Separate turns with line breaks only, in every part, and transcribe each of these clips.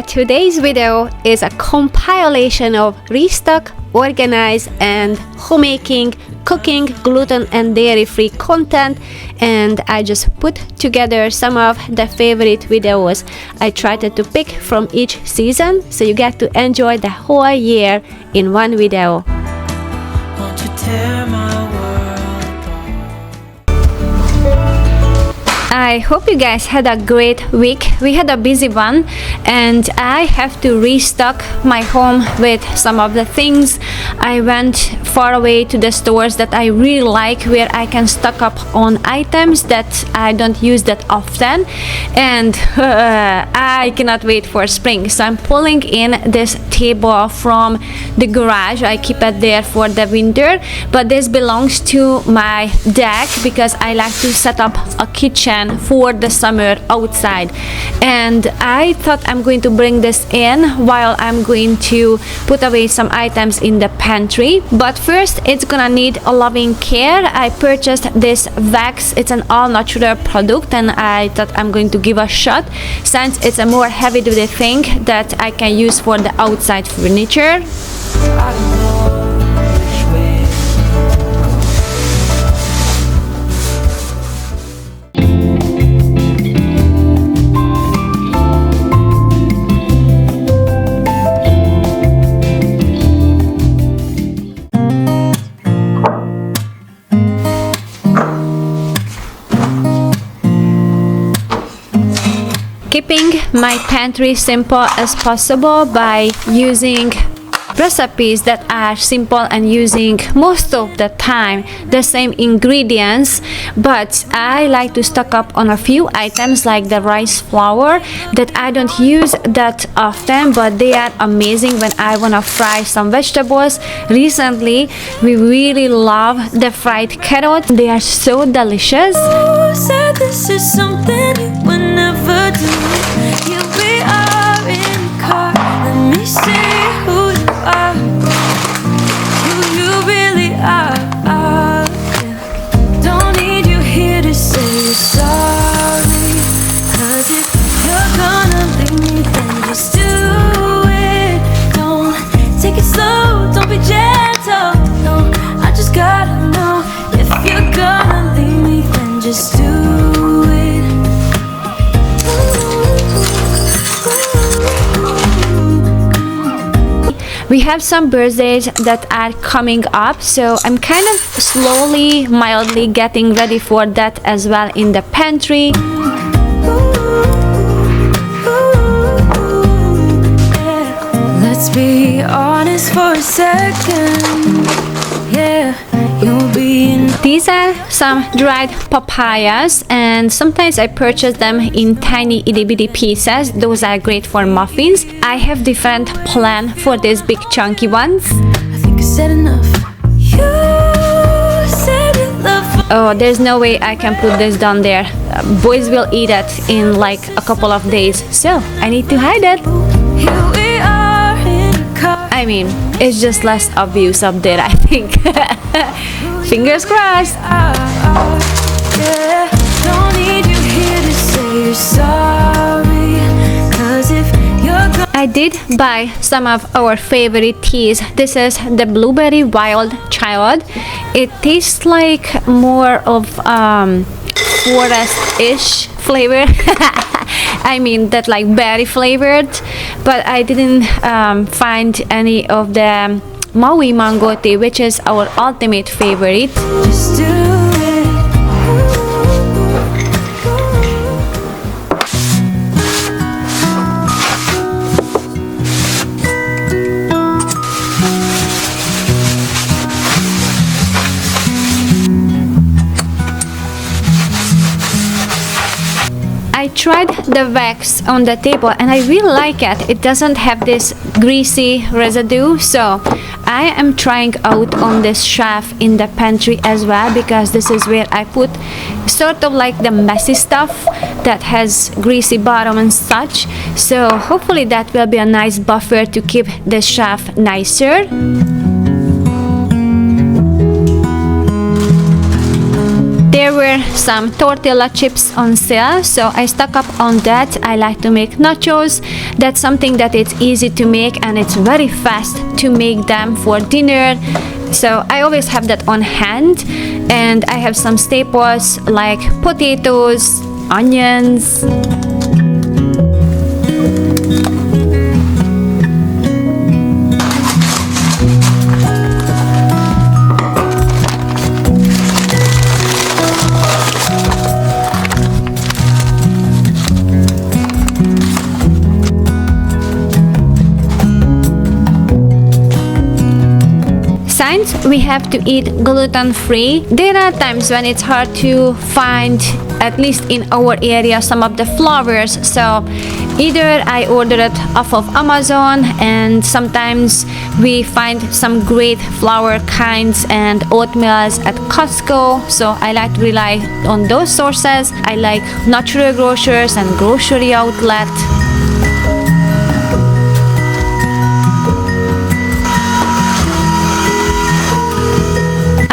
Today's video is a compilation of restock, organize, and homemaking, cooking, gluten and dairy-free content, and I just put together some of the favorite videos I tried to pick from each season, so you get to enjoy the whole year in one video.
Won't you tear my world apart?
I hope you guys had a great week. We had a busy one, and I have to restock my home with some of the things. I went far away to the stores that I really like, where I can stock up on items that I don't use that often, and I cannot wait for spring. So I'm pulling in this table from the garage. I keep it there for the winter, but this belongs to my deck because I like to set up a kitchen for the summer outside, and I thought I'm going to bring this in while I'm going to put away some items in the pantry. But first, it's gonna need a loving care. I purchased this wax. It's an all-natural product, and I thought I'm going to give a shot since it's a more heavy-duty thing that I can use for the outside furniture.
I don't know which way.
Keeping my pantry simple as possible by using recipes that are simple and using most of the time the same ingredients, but I like to stock up on a few items like the rice flour that I don't use that often, but they are amazing when I want to fry some vegetables. Recently we really love the fried carrots. They are so delicious.
You said this is something you would never do. Here we are in the car. Let me see who you are, who you really are. Yeah. Don't need you here to say you're sorry, 'cause if you're gonna leave me, then just do it. Don't take it slow, don't be gentle. No, I just gotta know if you're gonna leave me, then just do it.
We have some birthdays that are coming up, so I'm kind of slowly, mildly getting ready for that as well in the pantry.
Let's be honest for a second. Yeah, you'll be in.
These are some dried papayas, and sometimes I purchase them in tiny itty bitty pieces. Those are great for muffins. I have different plan for these big chunky ones.
I think I said enough. You said you love.
Oh, there's no way I can put this down there. Boys will eat it in like a couple of days, so I need to hide it.
Here we are in the car.
I mean, it's just less obvious up there, I think. Fingers crossed.
Yeah, don't need you here to say you're sorry, 'cause if you're gonna.
I did buy some of our favorite teas. This is the Blueberry Wild Child. It tastes like more of forest-ish flavor. I mean that like berry flavored, but I didn't find any of the Maui Mango tea, which is our ultimate favorite.
Just do it.
I tried the wax on the table and I really like it. It doesn't have this greasy residue, so I am trying out on this shelf in the pantry as well, because this is where I put sort of like the messy stuff that has greasy bottom and such. So hopefully that will be a nice buffer to keep the shelf nicer. there were some tortilla chips on sale, so I stock up on that. I like to make nachos. That's something that it's easy to make and it's very fast to make them for dinner. So I always have that on hand. And I have some staples like potatoes, onions. Since we have to eat gluten-free, there are times when it's hard to find, at least in our area, some of the flours. So either I order it off of Amazon, and sometimes we find some great flour kinds and oatmeals at Costco. So I like to rely on those sources. I like natural grocers and grocery outlet.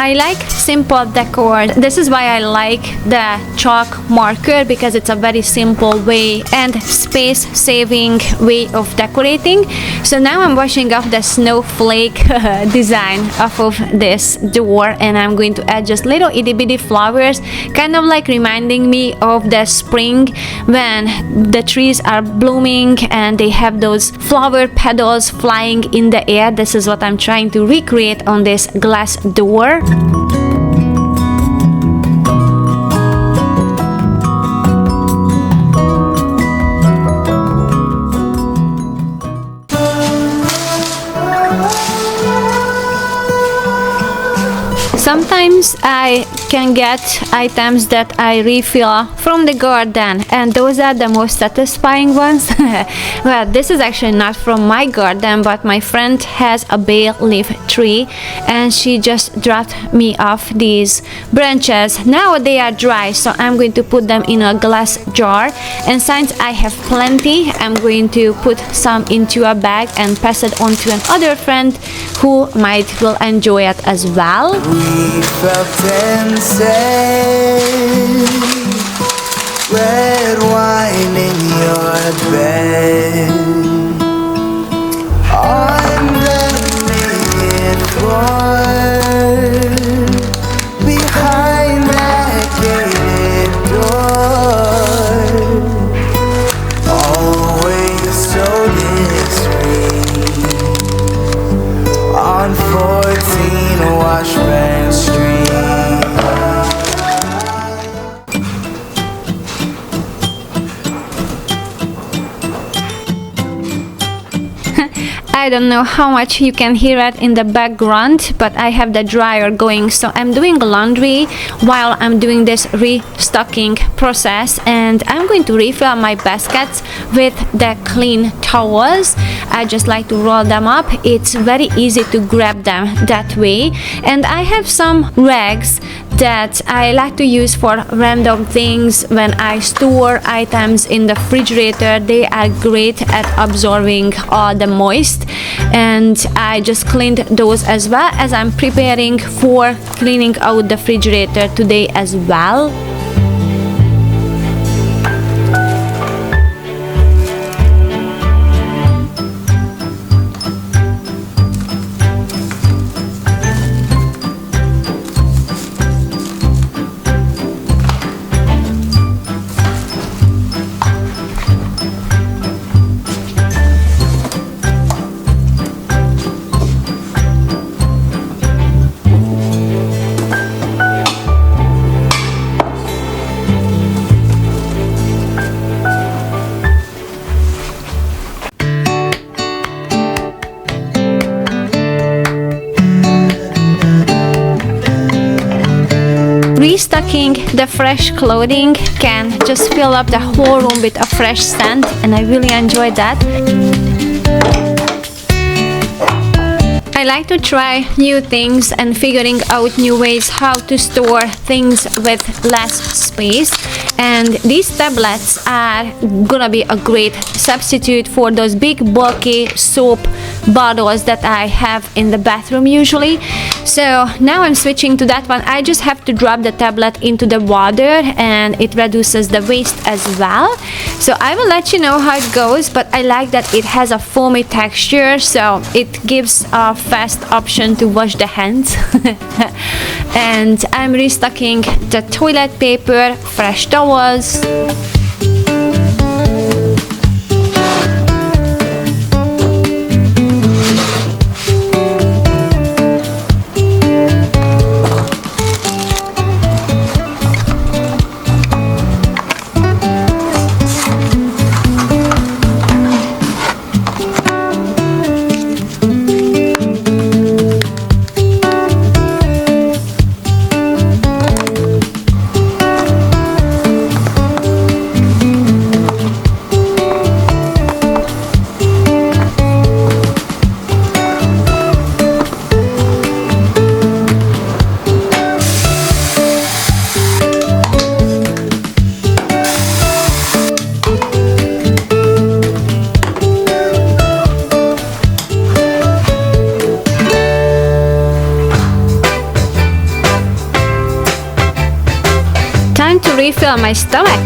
I like simple decor. This is why I like the chalk marker, because it's a very simple way and space saving way of decorating. So now I'm washing off the snowflake design off of this door, and I'm going to add just little itty bitty flowers, kind of like reminding me of the spring when the trees are blooming and they have those flower petals flying in the air. This is what I'm trying to recreate on this glass door. Sometimes I can get items that I refill from the garden, and those are the most satisfying ones. Well, this is actually not from my garden, but my friend has a bay leaf tree and she just dropped me off these branches. Now they are dry, so I'm going to put them in a glass jar, and since I have plenty, I'm going to put some into a bag and pass it on to another friend who will enjoy it as well.
We felt insane, red wine in your bed, underneath floor, behind that gated door, always so discreet, on 14 Washburn Street.
I don't know how much you can hear it in the background, but I have the dryer going, so I'm doing laundry while I'm doing this restocking process, and I'm going to refill my baskets with the clean towels. I just like to roll them up. It's very easy to grab them that way. And I have some rags that I like to use for random things when I store items in the refrigerator. They are great at absorbing all the moist, and I just cleaned those as well, as I'm preparing for cleaning out the refrigerator today as well. Restocking the fresh clothing can just fill up the whole room with a fresh scent, and I really enjoy that. I like to try new things and figuring out new ways how to store things with less space, and these tablets are gonna be a great substitute for those big bulky soap bottles that I have in the bathroom usually. So now I'm switching to that one. I just have to drop the tablet into the water and it reduces the waste as well. So I will let you know how it goes, but I like that it has a foamy texture, so it gives a fast option to wash the hands. And I'm restocking the toilet paper, fresh towels. Time to refill my stomach.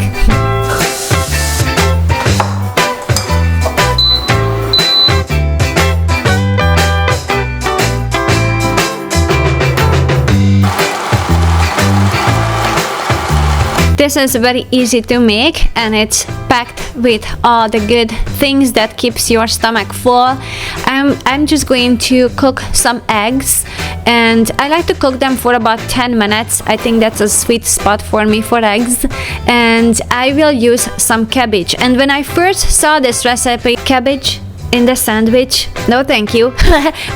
This is very easy to make and it's packed with all the good things that keeps your stomach full. I'm just going to cook some eggs, and I like to cook them for about 10 minutes. I think that's a sweet spot for me for eggs. And I will use some cabbage. And when I first saw this recipe, cabbage in the sandwich, no thank you.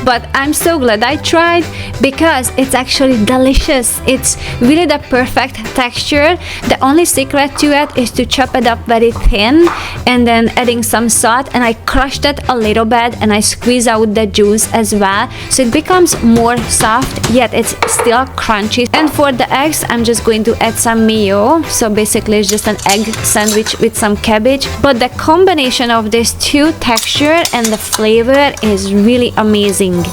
But I'm so glad I tried because it's actually delicious. It's really the perfect texture. The only secret to it is to chop it up very thin and then adding some salt, and I crushed it a little bit and I squeeze out the juice as well, so it becomes more soft yet it's still crunchy. And for the eggs, I'm just going to add some mayo, so basically it's just an egg sandwich with some cabbage, but the combination of these two texture and the flavor is really amazing.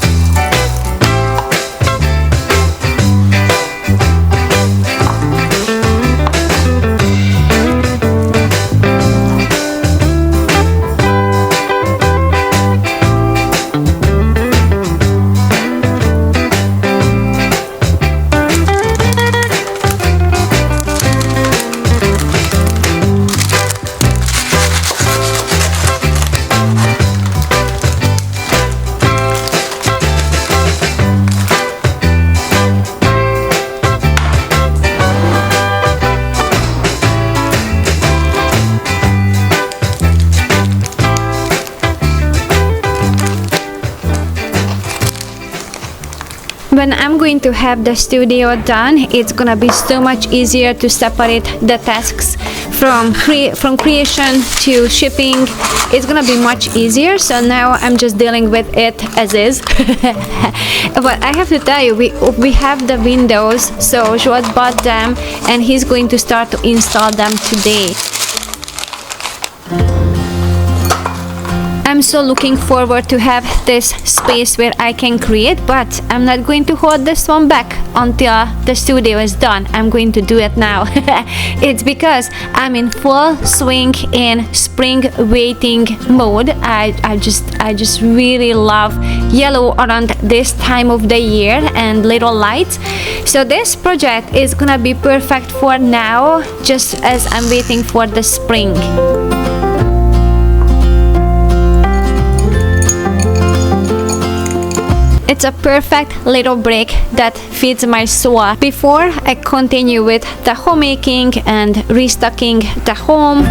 When I'm going to have the studio done, it's gonna be so much easier to separate the tasks from creation to shipping. It's gonna be much easier, so now I'm just dealing with it as is. But I have to tell you, we have the windows, so Joel bought them and he's going to start to install them today. I'm so looking forward to have this space where I can create, but I'm not going to hold this one back until the studio is done. I'm going to do it now. It's because I'm in full swing in spring waiting mode. I just really love yellow around this time of the year and little lights. So this project is gonna be perfect for now, just as I'm waiting for the spring. It's a perfect little break that feeds my soul before I continue with the homemaking and restocking the home.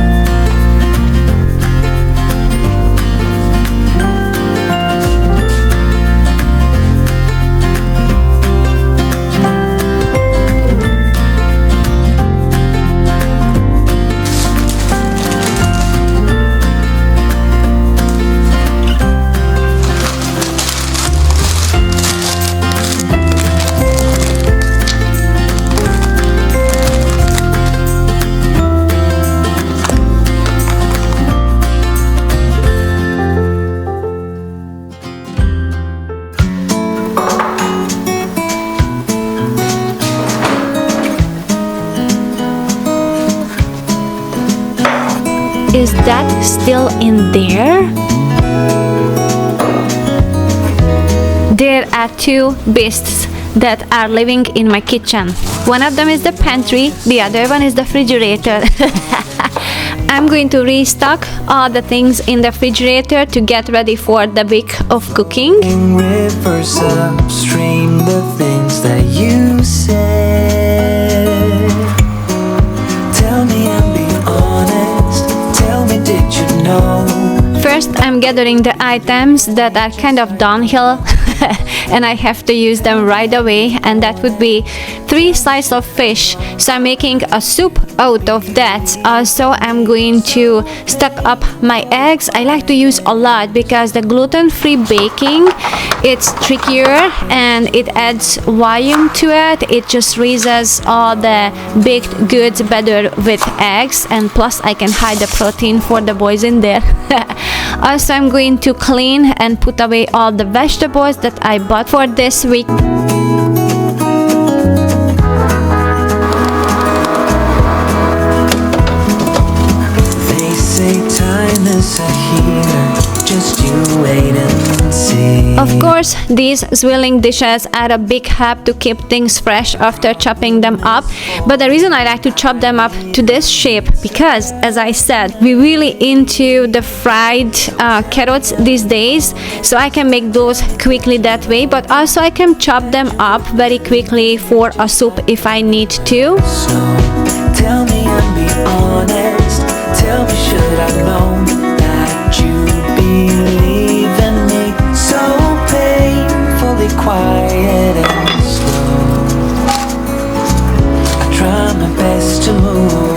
still in there? There are two beasts that are living in my kitchen. One of them is the pantry, the other one is the refrigerator. I'm going to restock all the things in the refrigerator to get ready for the week of cooking.
Rivers upstream, the things that you said. Tell me and be honest. Tell me, did you know?
First, I'm gathering the items that are kind of downhill and I have to use them right away, and that would be 3 slices of fish. So I'm making a soup out of that. Also, I'm going to stock up my eggs. I like to use a lot because the gluten-free baking, it's trickier and it adds volume to it. It just raises all the baked goods better with eggs, and plus I can hide the protein for the boys in there. Also, I'm going to clean and put away all the vegetables that I bought for this week.
They say time is a healer. Just you wait and see.
Of course, these swirling dishes are a big help to keep things fresh after chopping them up. But the reason I like to chop them up to this shape, because as I said, we're really into the fried carrots these days. So I can make those quickly that way, but also I can chop them up very quickly for a soup if I need to.
So tell me and be honest. Tell me, should I know that you believe in me? So painfully quiet and slow. I try my best to move.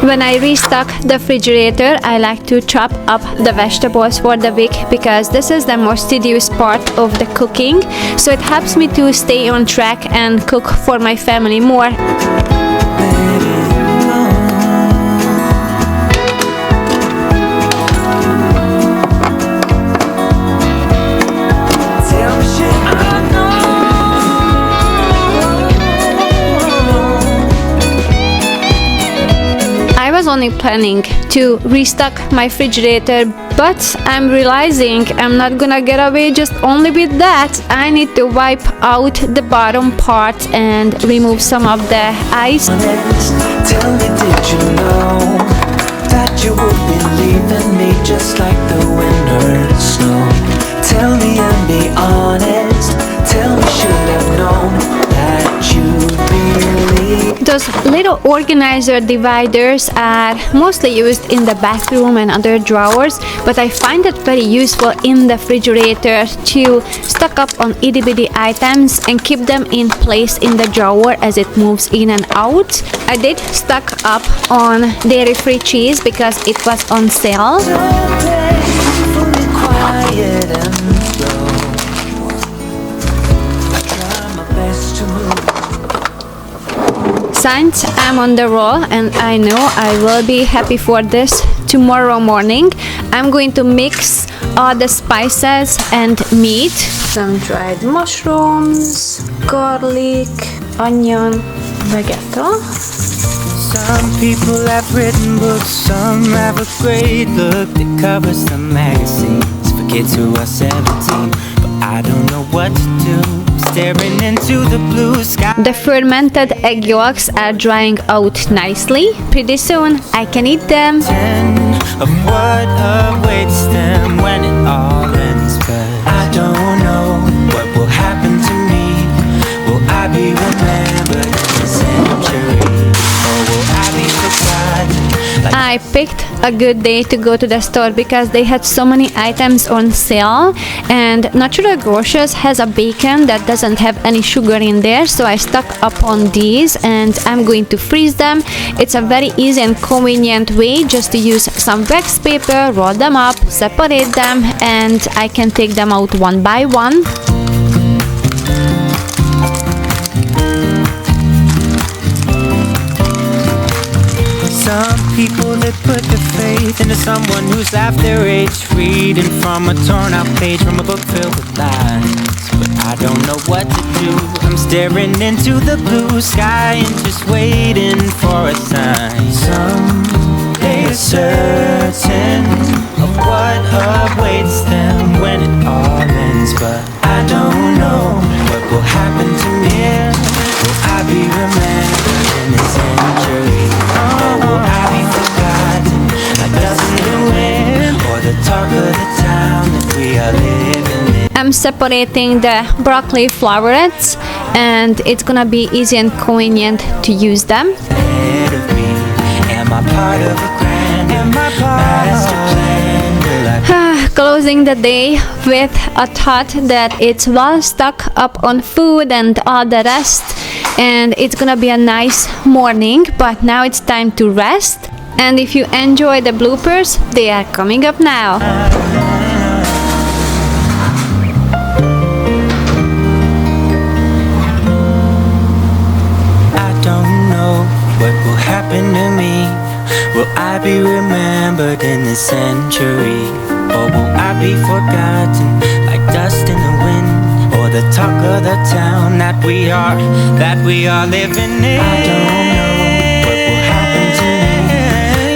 When I restock the refrigerator, I like to chop up the vegetables for the week because this is the most tedious part of the cooking. So it helps me to stay on track and cook for my family more. I was only planning to restock my refrigerator, but I'm realizing I'm not gonna get away just only with that. I need to wipe out the bottom part and remove some of the ice.
Tell me, did you know that you would be leaving me just like the winter snow? Tell me and be honest. Tell me, should have known that you believe.
Those little organizer dividers are mostly used in the bathroom and other drawers, but I find it very useful in the refrigerator to stock up on itty bitty items and keep them in place in the drawer as it moves in and out. I did stock up on dairy-free cheese because it was on sale.
So painfully quiet and slow. I try my best to move.
Since I'm on the roll and I know I will be happy for this tomorrow morning, I'm going to mix all the spices and meat. Some dried mushrooms, garlic, onion, vegeta.
Some people have written books, some have a great look that covers the magazines for kids who are 17, but I don't know what to do. Staring into the blue sky.
The fermented egg yolks are drying out nicely. Pretty soon I can eat them.
Of what awaits them when it all ends, but I don't know what will happen to me. Will I be remembered in a century, or will I be forgotten?
I picked a good day to go to the store because they had so many items on sale, and Natural Grocers has a bacon that doesn't have any sugar in there, so I stock up on these and I'm going to freeze them. It's a very easy and convenient way just to use some wax paper, roll them up, separate them, and I can take them out one by one.
Some people that put their faith into someone who's half their age, reading from a torn out page from a book filled with lies. But I don't know what to do. I'm staring into the blue sky and just waiting for a sign. Someday we're certain of what awaits them when it all ends. But I don't know what will happen to me. Will I be remembered in this century? Or will I be forgotten like dust in the wind, or the talk of the town that we are living in?
I'm separating the broccoli flowerets, and it's gonna be easy and convenient to use them.
Ahead of me, am I part of a grand master plan? Will I
Closing the day with a thought that it's well stocked up on food and all the rest, and it's gonna be a nice morning, but now it's time to rest. And if you enjoy the bloopers, they are coming up now.
What will happen to me? Will I be remembered in this century? Or will I be forgotten like dust in the wind, or the talk of the town that we are living in? I don't know what will happen to me.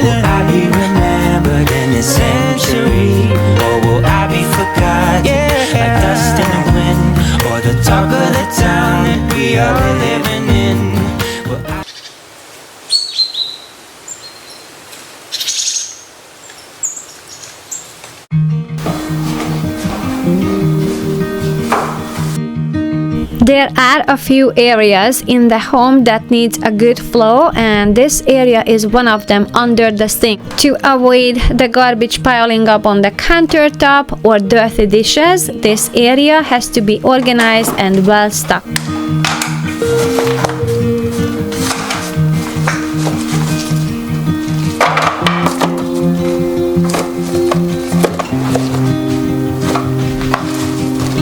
Will I be remembered in this century? Or will I be forgotten like dust in the wind, or the talk of the town that we are living in? Will I
There are a few areas in the home that needs a good flow, and this area is one of them under the sink. To avoid the garbage piling up on the countertop or dirty dishes, this area has to be organized and well stocked.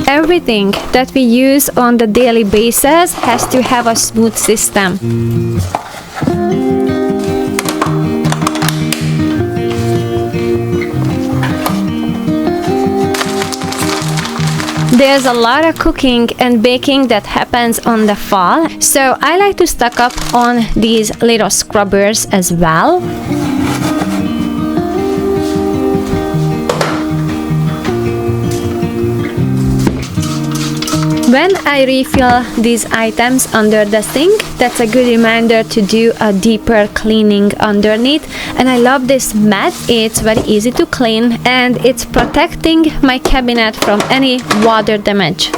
Everything that we use on the daily basis has to have a smooth system. There's a lot of cooking and baking that happens on the fall, so I like to stock up on these little scrubbers as well. When I refill these items under the sink, that's a good reminder to do a deeper cleaning underneath. And I love this mat. It's very easy to clean, and it's protecting my cabinet from any water damage.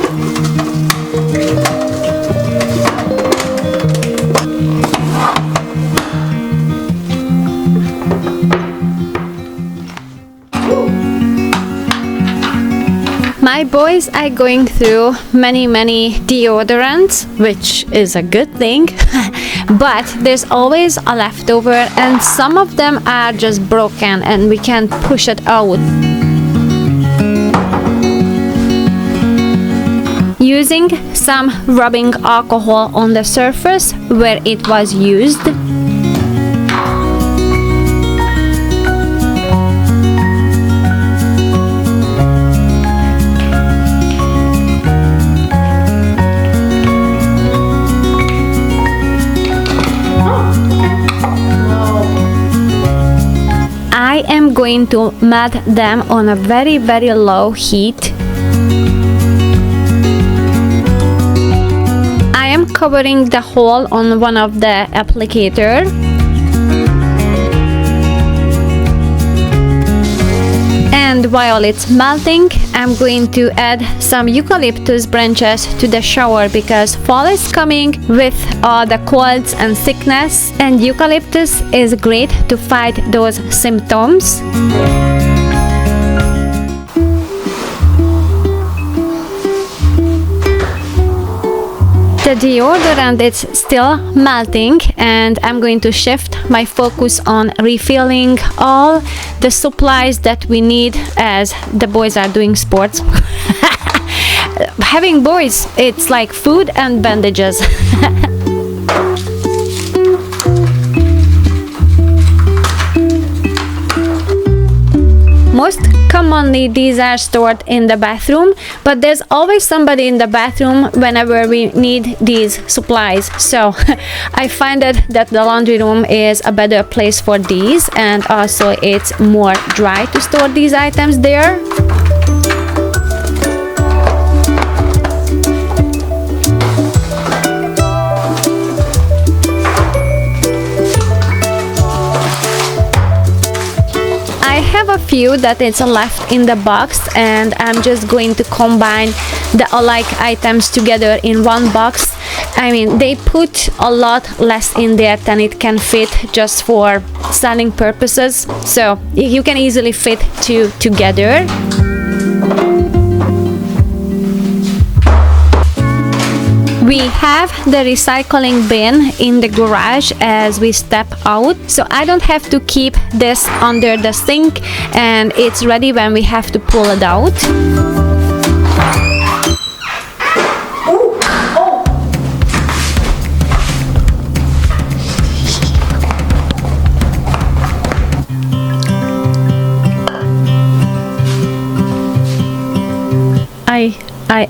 My boys are going through many deodorants, which is a good thing, but there's always a leftover, and some of them are just broken and we can't push it out. Using some rubbing alcohol on the surface where it was used. I am going to mat them on a very low heat. I am covering the hole on one of the applicator. And while it's melting, I'm going to add some eucalyptus branches to the shower because fall is coming with all the colds and sickness, and eucalyptus is great to fight those symptoms. The deodorant is still melting, and I'm going to shift my focus on refilling all the supplies that we need as the boys are doing sports. Having boys, it's like food and bandages. Most commonly, these are stored in the bathroom, but there's always somebody in the bathroom whenever we need these supplies. So I find that the laundry room is a better place for these, and also it's more dry to store these items there. I have a few that it's left in the box, and I'm just going to combine the alike items together in one box. I mean, they put a lot less in there than it can fit just for selling purposes, so you can easily fit two together. We have the recycling bin in the garage as we step out, so I don't have to keep this under the sink, and it's ready when we have to pull it out.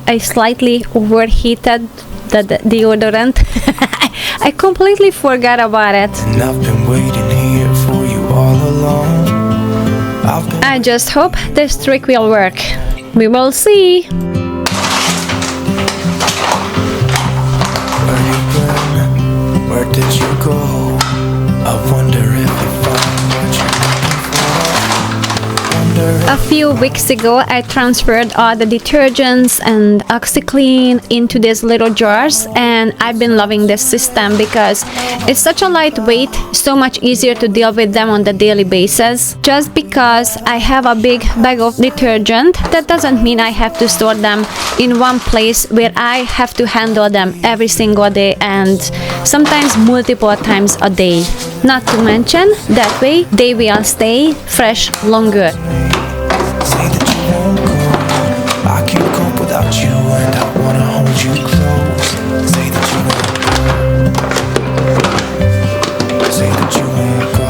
I slightly overheated the deodorant. I completely forgot about it.
And I've been waiting here for you all along.
I just hope this trick will work. We will see.
Where you been? Where did you go? I wonder if you found what you're looking for. Wonder
A few weeks ago, I transferred all the detergents and OxyClean into these little jars, and I've been loving this system because it's such a lightweight, so much easier to deal with them on the daily basis. Just because I have a big bag of detergent, that doesn't mean I have to store them in one place where I have to handle them every single day and sometimes multiple times a day. Not to mention, that way they will stay fresh longer.
say that you won't go. I can't cope without you, and I wanna hold you close. Say that you won't go. Say that you won't go.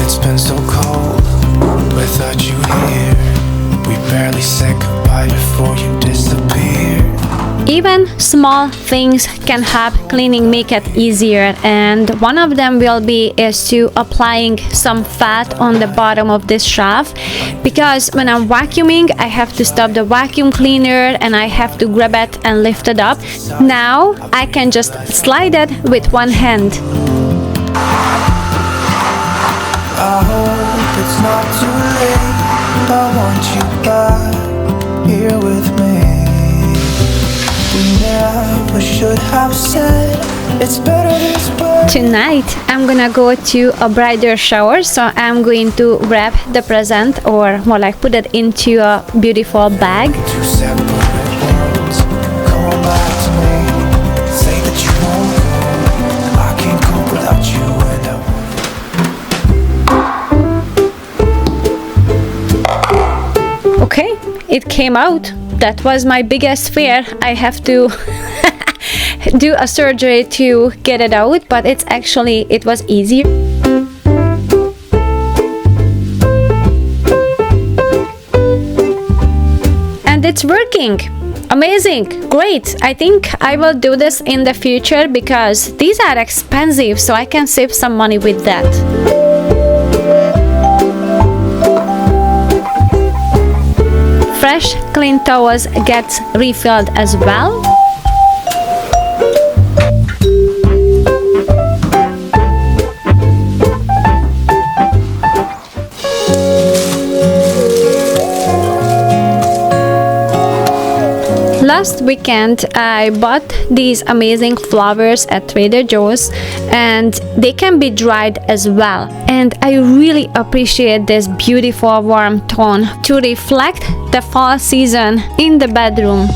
It's been so cold without you here. We barely said goodbye before you disappeared.
Even small things can help cleaning make it easier, and one of them will be is to applying some fat on the bottom of this shelf, because when I'm vacuuming I have to stop the vacuum cleaner and I have to grab it and lift it up. Now I can just slide it with one hand.
I hope it's not too late. I want you back here with me. We never should have said it's better this way.
Tonight I'm gonna go to a bridal shower, so I'm going to wrap the present, or more like put it into a beautiful bag.
Two separate worlds. Come back to me. Say that you won't go. I can't cope without you, and I
Okay, it came out. That was my biggest fear. I have to do a surgery to get it out, but it was easier. And it's working. Amazing, great. I think I will do this in the future because these are expensive, so I can save some money with that. Fresh, clean towels gets refilled as well. Last weekend I bought these amazing flowers at Trader Joe's, and they can be dried as well, and I really appreciate this beautiful warm tone to reflect the fall season in the bedroom.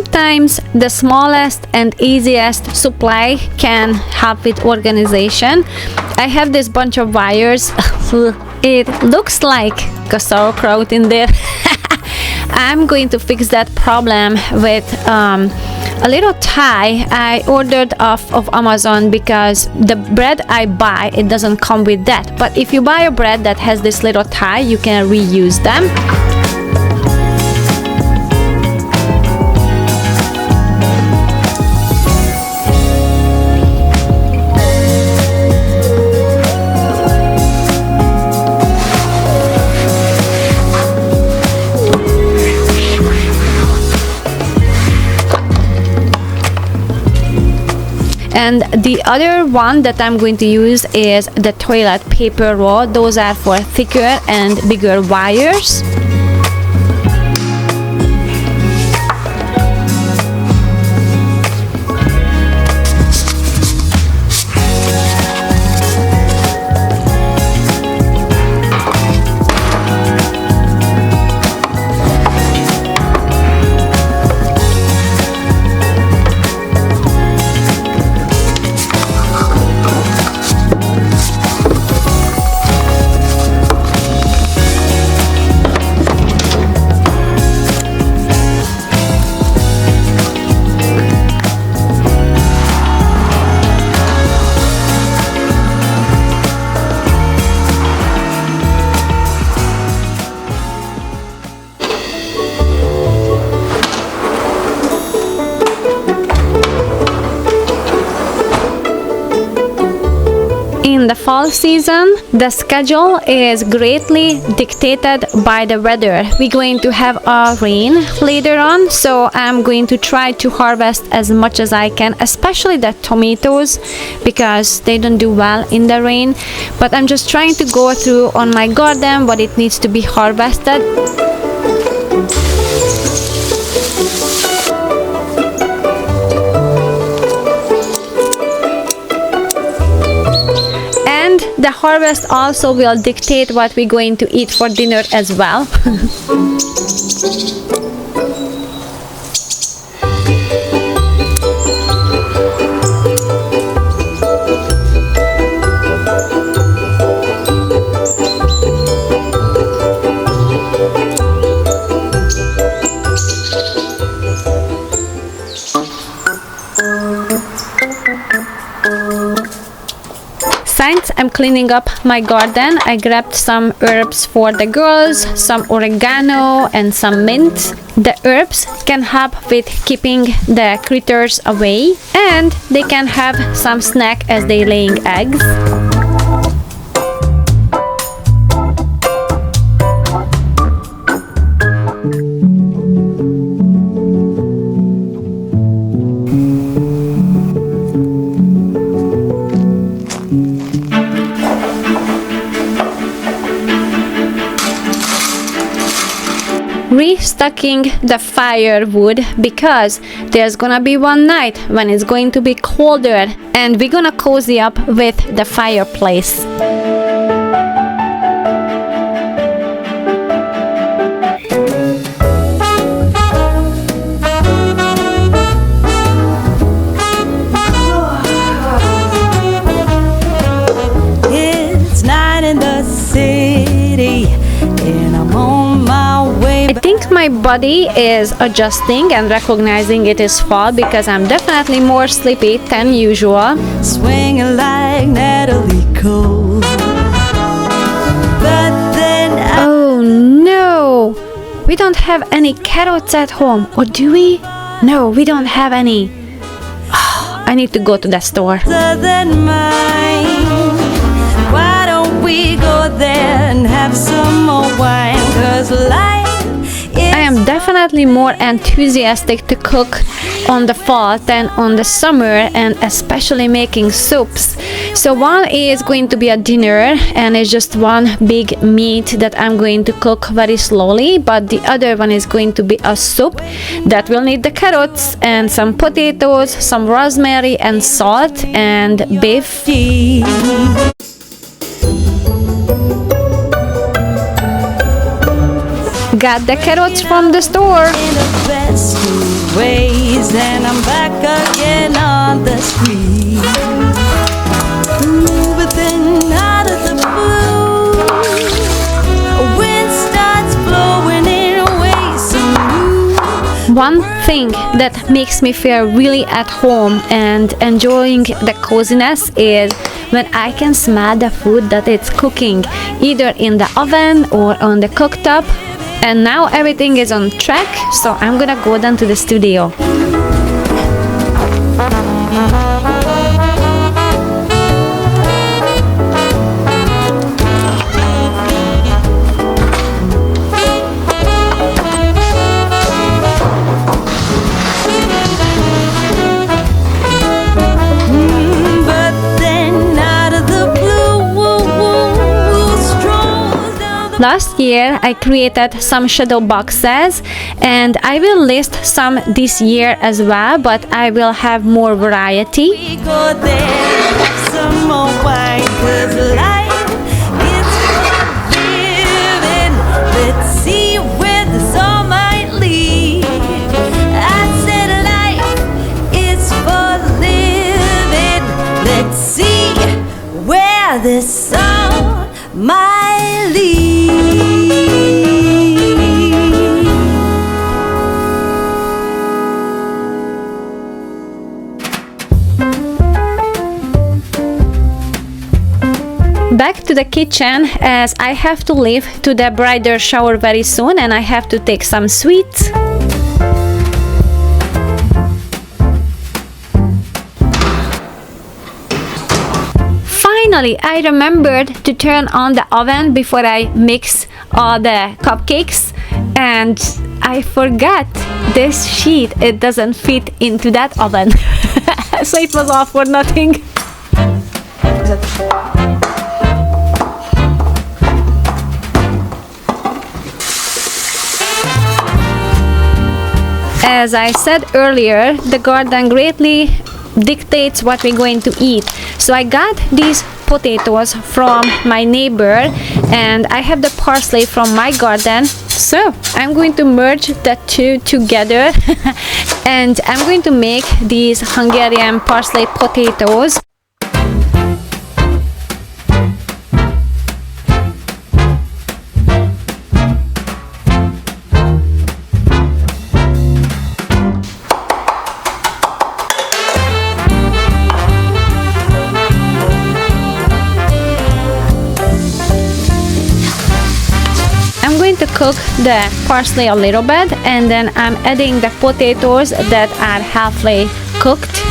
sometimes the smallest and easiest supply can help with organization. I have this bunch of wires. It looks like a sauerkraut in there. I'm going to fix that problem with a little tie I ordered off of Amazon, because the bread I buy, it doesn't come with that. But if you buy a bread that has this little tie, you can reuse them. And the other one that I'm going to use is the toilet paper roll. Those are for thicker and bigger wires. In the fall season, the schedule is greatly dictated by the weather. We're going to have a rain later on, so I'm going to try to harvest as much as I can, especially the tomatoes, because they don't do well in the rain. But I'm just trying to go through on my garden what it needs to be harvested. The harvest also will dictate what we're going to eat for dinner as well. Since I'm cleaning up my garden, I grabbed some herbs for the girls, some oregano and some mint. The herbs can help with keeping the critters away, and they can have some snack as they laying eggs. Restocking the firewood, because there's gonna be one night when it's going to be colder and we're gonna cozy up with the fireplace.
It's night in the city, and I'm on my way.
I think my body is adjusting and recognizing it is fall, because I'm definitely more sleepy than usual.
Swinging like Natalie Cole. But then
Oh no! We don't have any carrots at home, or do we? No, we don't have any. I need to go to the store.
than mine. Why don't we go there and have some more wine? 'Cause life is
I am definitely more enthusiastic to cook on the fall than on the summer, and especially making soups. So one is going to be a dinner, and it's just one big meat that I'm going to cook very slowly, but the other one is going to be a soup that will need the carrots and some potatoes, some rosemary and salt and beef.
deep.
Got the carrots from the store.
In the best school. ways, and I'm back again on the street. But then out of the blue, a wind starts blowing in ways so new.
One thing that makes me feel really at home and enjoying the coziness is when I can smell the food that it's cooking, either in the oven or on the cooktop. And now everything is on track, so I'm gonna go down to the studio. Last year I created some shadow boxes, and I will list some this year as well, but I will have more variety.
We go there, have some more wine, 'cause life is for living. Let's see where this all might lead. I said life is for living. Let's see where this all might lead.
Back to the kitchen, as I have to leave to the bridal shower very soon and I have to take some sweets. Finally, I remembered to turn on the oven before I mix all the cupcakes, and I forgot this sheet. It doesn't fit into that oven. So it was all for nothing. As I said earlier, the garden greatly dictates what we're going to eat. So I got these potatoes from my neighbor, and I have the parsley from my garden. So I'm going to merge the two together and I'm going to make these Hungarian parsley potatoes. To cook the parsley a little bit, and then I'm adding the potatoes that are halfway cooked.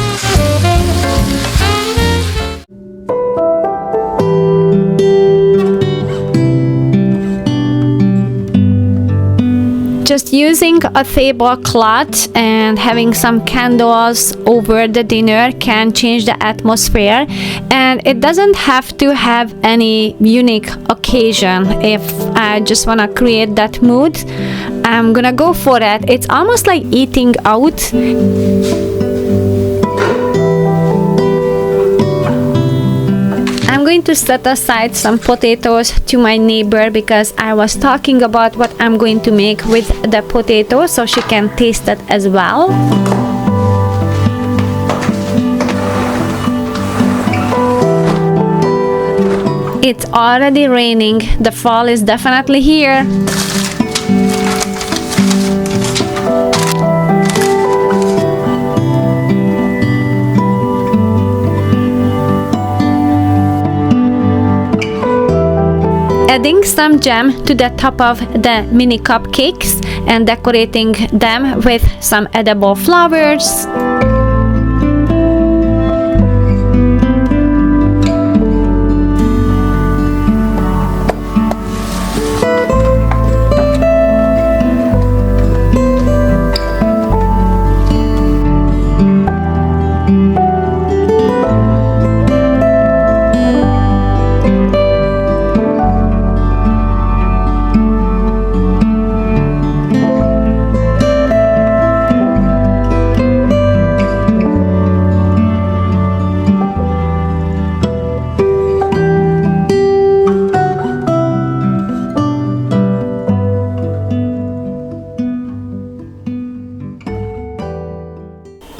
Just using a tablecloth and having some candles over the dinner can change the atmosphere, and it doesn't have to have any unique occasion. If I just want to create that mood, I'm gonna go for it. It's almost like eating out. I'm going to set aside some potatoes to my neighbor because I was talking about what I'm going to make with the potatoes, so she can taste it as well. It's already raining. The fall is definitely here. Adding some jam to the top of the mini cupcakes and decorating them with some edible flowers.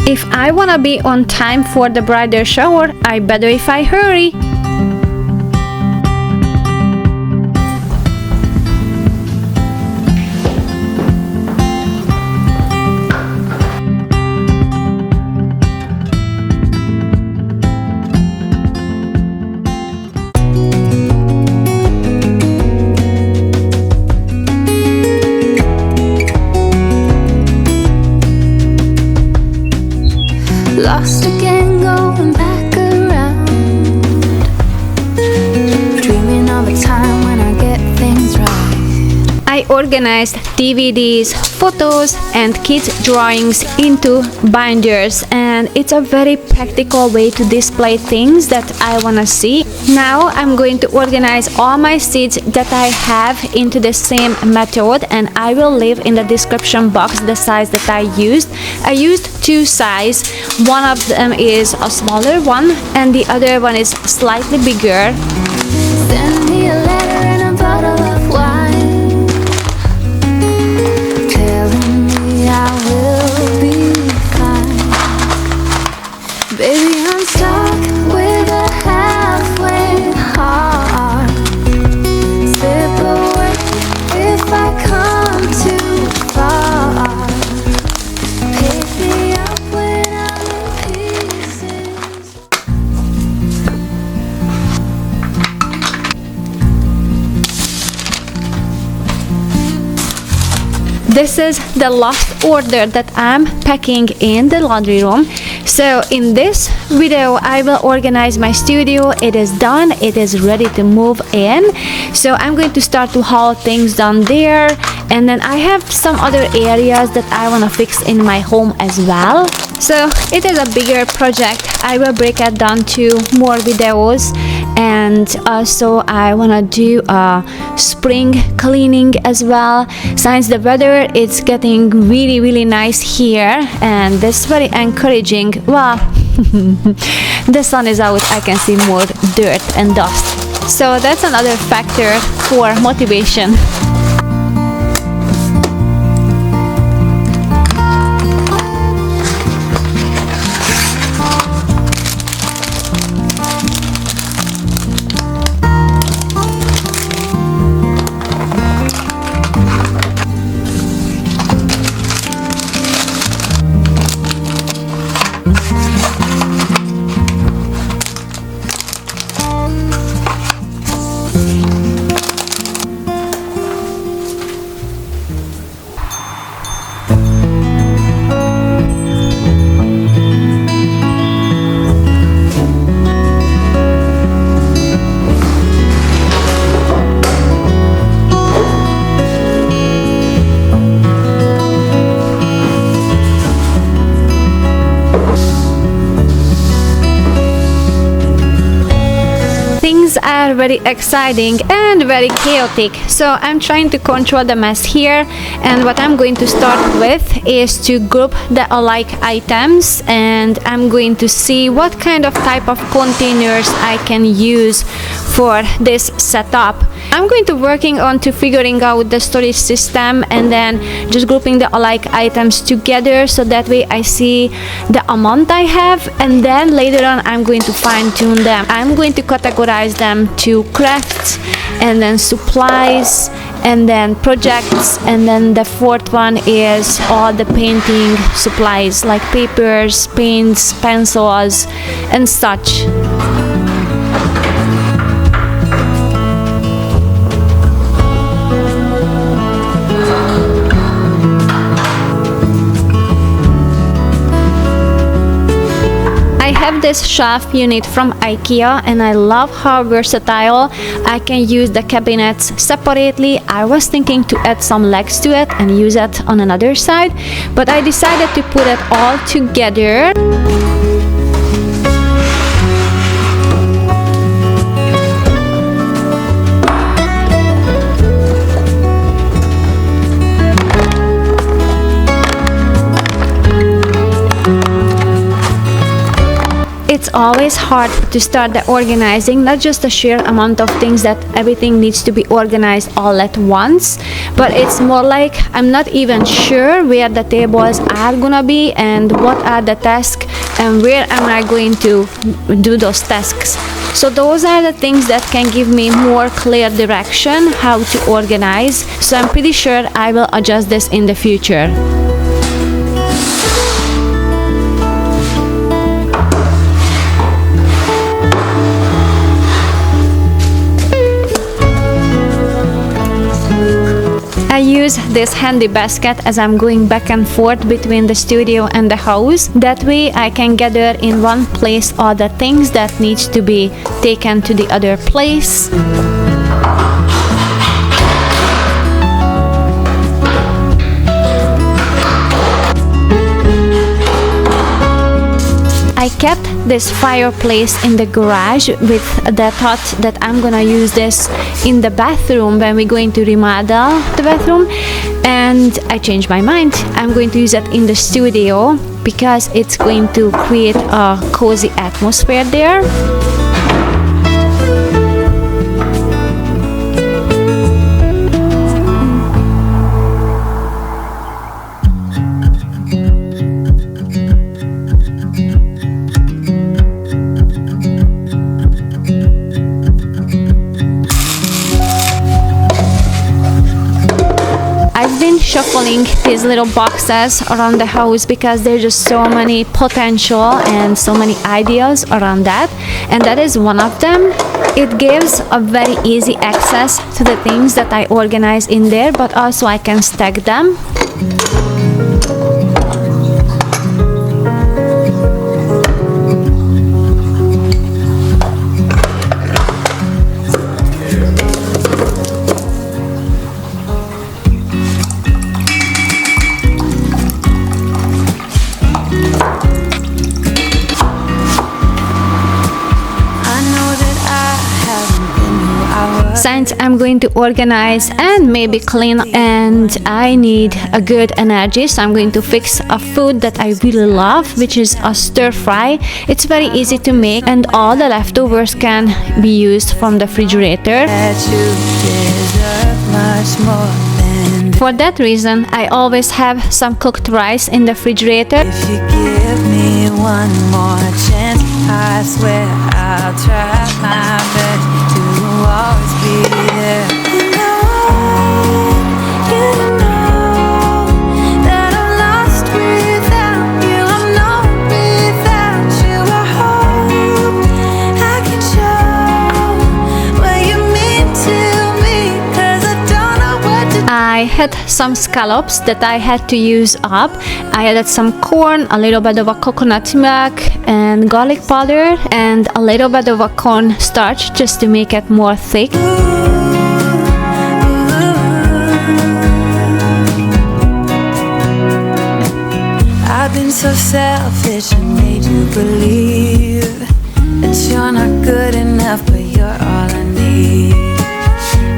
If I wanna be on time for the bridal shower, I better if I hurry.
Lost again, going back around, dreaming of a time when I get things right.
I organized DVDs, photos, and kids' drawings into binders, and it's a very practical way to display things that I wanna see. Now I'm going to organize all my seeds that I have into the same method, and I will leave in the description box the size that I used. I used two sizes. One of them is a smaller one and the other one is slightly bigger.
Send me a letter and a bottle of wine, telling me I will be fine. Baby, I'm stuck with a halfway heart. Slip away if I come too far. Pick me up when I'm in pieces.
This is the last order that I'm packing in the laundry room. So in this video I will organize my studio. It is done, it is ready to move in. So I'm going to start to haul things down there, and then I have some other areas that I want to fix in my home as well. So it is a bigger project. I will break it down to more videos, and also I want to do a spring cleaning as well. Since the weather is getting really nice here, and that's very encouraging. Well, the sun is out, I can see more dirt and dust, so that's another factor for motivation. Things are very exciting and very chaotic, so I'm trying to control the mess here, and what I'm going to start with is to group the alike items, and I'm going to see what kind of type of containers I can use for this setup. I'm going to working on to figuring out the storage system and then just grouping the alike items together, so that way I see the amount I have, and then later on I'm going to fine tune them. I'm going to categorize them to crafts, and then supplies, and then projects, and then the fourth one is all the painting supplies like papers, paints, pencils, and such. I have this shelf unit from IKEA, and I love how versatile. I can use the cabinets separately. I was thinking to add some legs to it and use it on another side, but I decided to put it all together. it's always hard to start the organizing, not just the sheer amount of things that everything needs to be organized all at once, but it's more like I'm not even sure where the tables are gonna be and what are the tasks and where am I going to do those tasks. So those are the things that can give me more clear direction how to organize. So I'm pretty sure I will adjust this in the future. I use this handy basket as I'm going back and forth between the studio and the house. That way I can gather in one place all the things that needs to be taken to the other place. I kept this fireplace in the garage with the thought that I'm gonna use this in the bathroom when we're going to remodel the bathroom, and I changed my mind. I'm going to use it in the studio because it's going to create a cozy atmosphere there. Shuffling these little boxes around the house because there's just so many potential and so many ideas around that, and that is one of them. It gives a very easy access to the things that I organize in there, but also I can stack them. Since I'm going to organize and maybe clean and I need a good energy, so I'm going to fix a food that I really love, which is a stir fry. It's very easy to make and all the leftovers can be used from the refrigerator. For that reason, I always have some cooked rice in the refrigerator.
If you give me one more chance, I swear I'll try my best to always be there. And I want you to know that I'm lost without you. I'm not without you. I hope I can show what you mean to me, 'cause I don't know what to do.
I had some scallops that I had to use up. I added some corn, a little bit of a coconut milk and garlic powder, and a little bit of a corn starch just to make it more thick.
I've been so selfish and made you believe that you're not good enough, but you're all I need.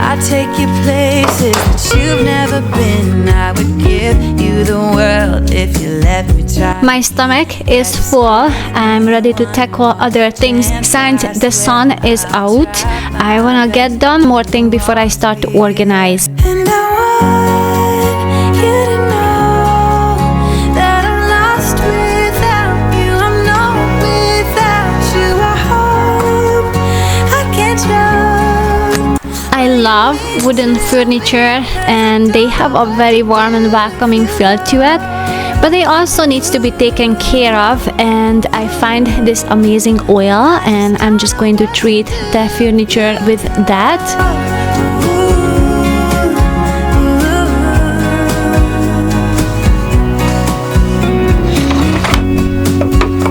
I take you places that you've never been. I would give you the world if you let me try.
My stomach is full. I'm ready to tackle other things. Since the sun is out, I wanna get done more things before I start to organize.
And I want you to know that I'm lost without you. I'm not without you. I hope I can show.
I love wooden furniture and they have a very warm and welcoming feel to it, but they also needs to be taken care of, and I find this amazing oil and I'm just going to treat the furniture with that.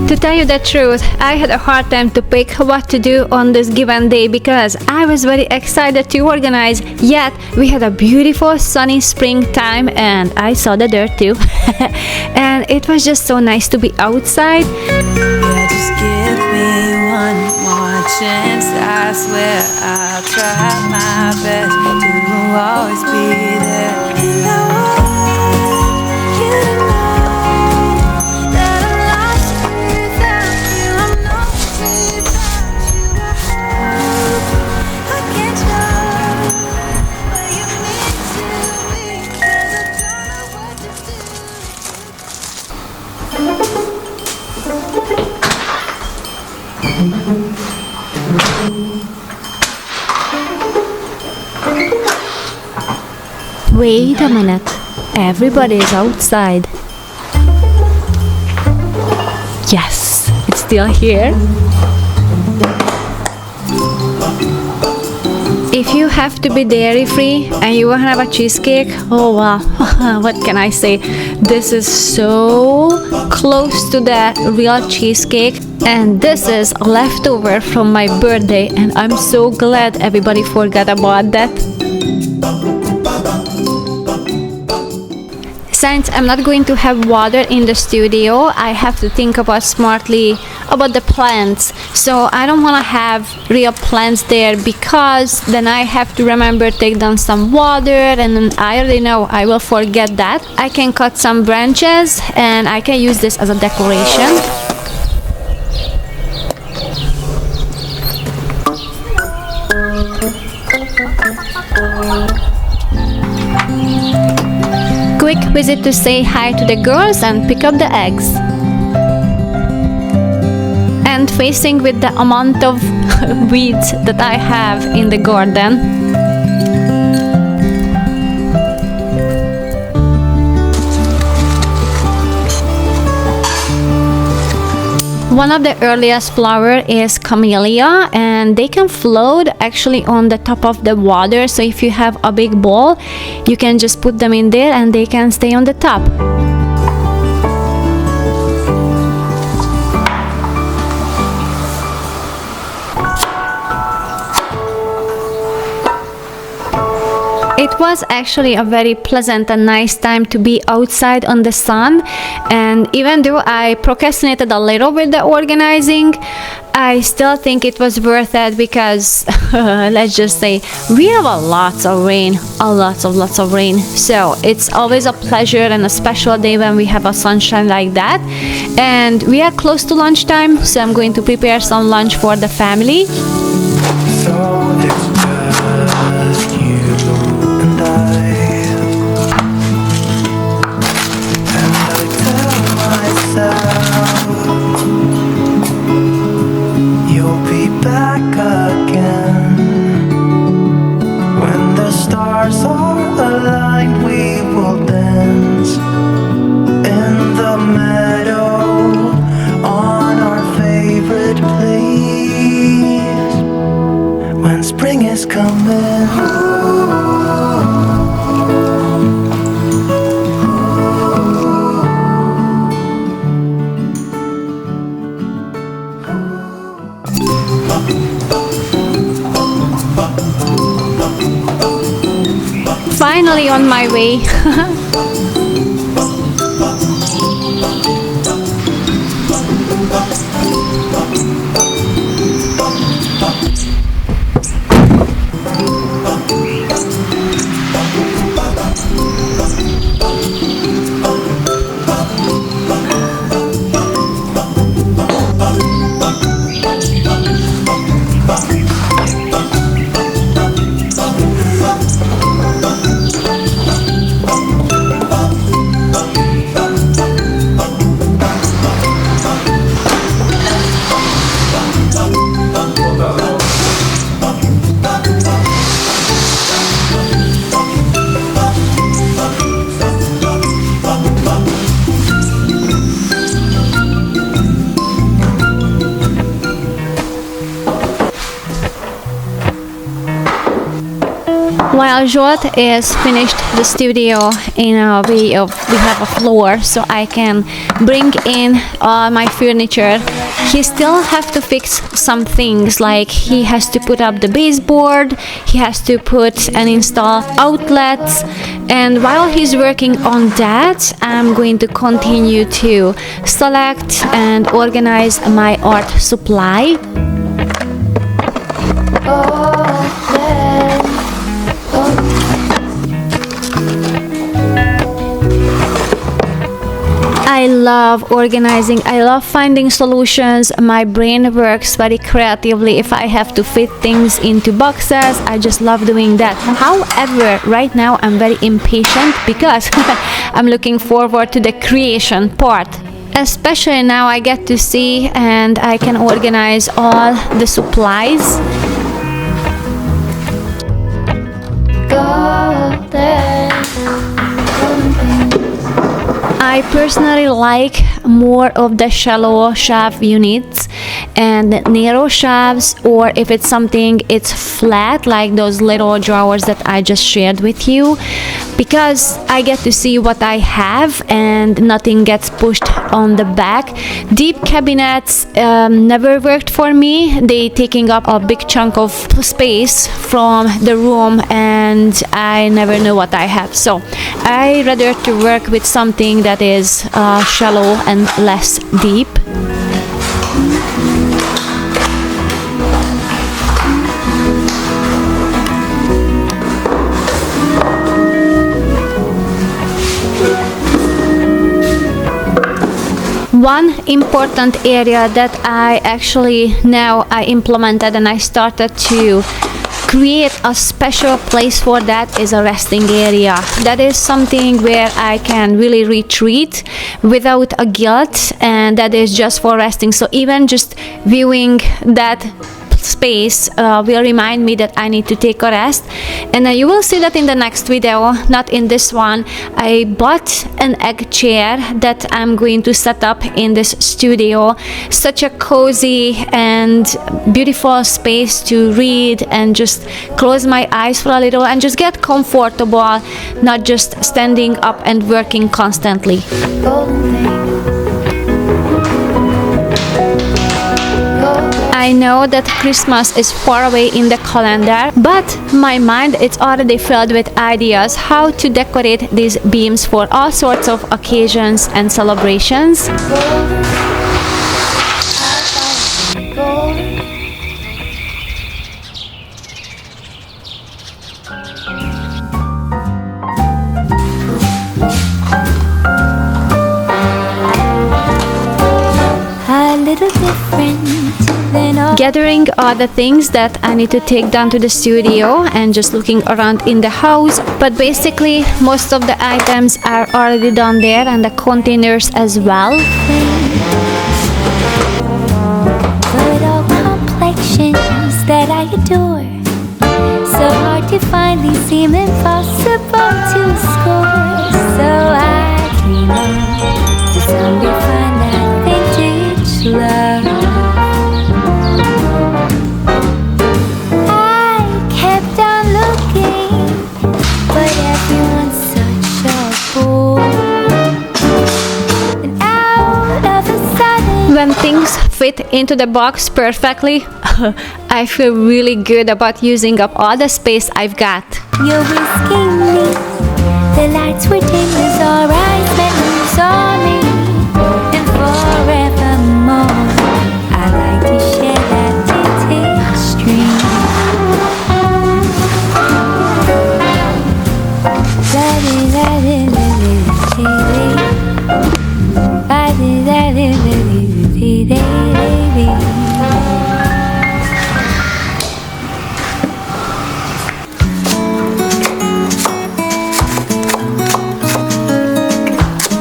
To tell you the truth, I had a hard time to pick what to do on this given day because I was very excited to organize, yet we had a beautiful sunny springtime and I saw the dirt too. And it was just so nice to be outside.
Yeah, just give me one more chance. I swear I'll try my best to always be there. And I want you to know that I'm lost without you. I'm not
Wait a minute. Everybody is outside. Yes, it's still here. If you have to be dairy free and you want to have a cheesecake, oh wow, what can I say? This is so close to the real cheesecake, and this is leftover from my birthday, and I'm so glad everybody forgot about that. Since I'm not going to have water in the studio, I have to think about smartly about the plants. So I don't want to have real plants there, because then I have to remember to take down some water, and then I already know I will forget that. I can cut some branches and I can use this as a decoration. Quick visit to say hi to the girls and pick up the eggs. And facing with the amount of weeds that I have in the garden. One of the earliest flower is camellia, and they can float actually on the top of the water. So if you have a big bowl, you can just put them in there and they can stay on the top. It was actually a very pleasant and nice time to be outside on the sun, and even though I procrastinated a little with the organizing, I still think it was worth it, because let's just say we have lots of rain, lots of rain. So it's always a pleasure and a special day when we have a sunshine like that. And we are close to lunchtime, so I'm going to prepare some lunch for the family.
So it's just you and I tell myself you'll be back again. When the stars are aligned, we will dance in the meadow on our favorite place. When spring is coming,
finally on my way. While Jot is finished the studio in a way of, we have a floor so I can bring in my furniture, he still have to fix some things, like he has to put up the baseboard, he has to put and install outlets, and while he's working on that, I'm going to continue to select and organize my art supply. I love organizing, I love finding solutions. My brain works very creatively. If I have to fit things into boxes, I just love doing that. However, right now I'm very impatient because I'm looking forward to the creation part. Especially now I get to see and I can organize all the supplies. I personally like more of the shallow shelf units and narrow shelves, or if it's something it's flat like those little drawers that I just shared with you, because I get to see what I have and nothing gets pushed on the back. Deep cabinets never worked for me. They taking up a big chunk of space from the room and I never know what I have. So I rather to work with something that is shallow and less deep. One important area that I actually now I implemented and I started to create a special place for that is a resting area. That is something where I can really retreat without a guilt, and that is just for resting. So even just viewing that space will remind me that I need to take a rest. And you will see that in the next video, not in this one. I bought an egg chair that I'm going to set up in this studio. Such a cozy and beautiful space to read and just close my eyes for a little and just get comfortable, not just standing up and working constantly. I know that Christmas is far away in the calendar, but my mind is already filled with ideas how to decorate these beams for all sorts of occasions and celebrations.
A little different.
Gathering all the things that I need to take down to the studio and just looking around in the house, but basically most of the items are already down there and the containers as well.
Little complexions that I adore, so hard to find, these seem impossible to score. So I dream of to someday find that vintage love.
When things fit into the box perfectly, I feel really good about using up all the space I've got.
You're risking me. The lights were dim as our eyes met and you saw me. And forevermore, I like to share that tinted stream.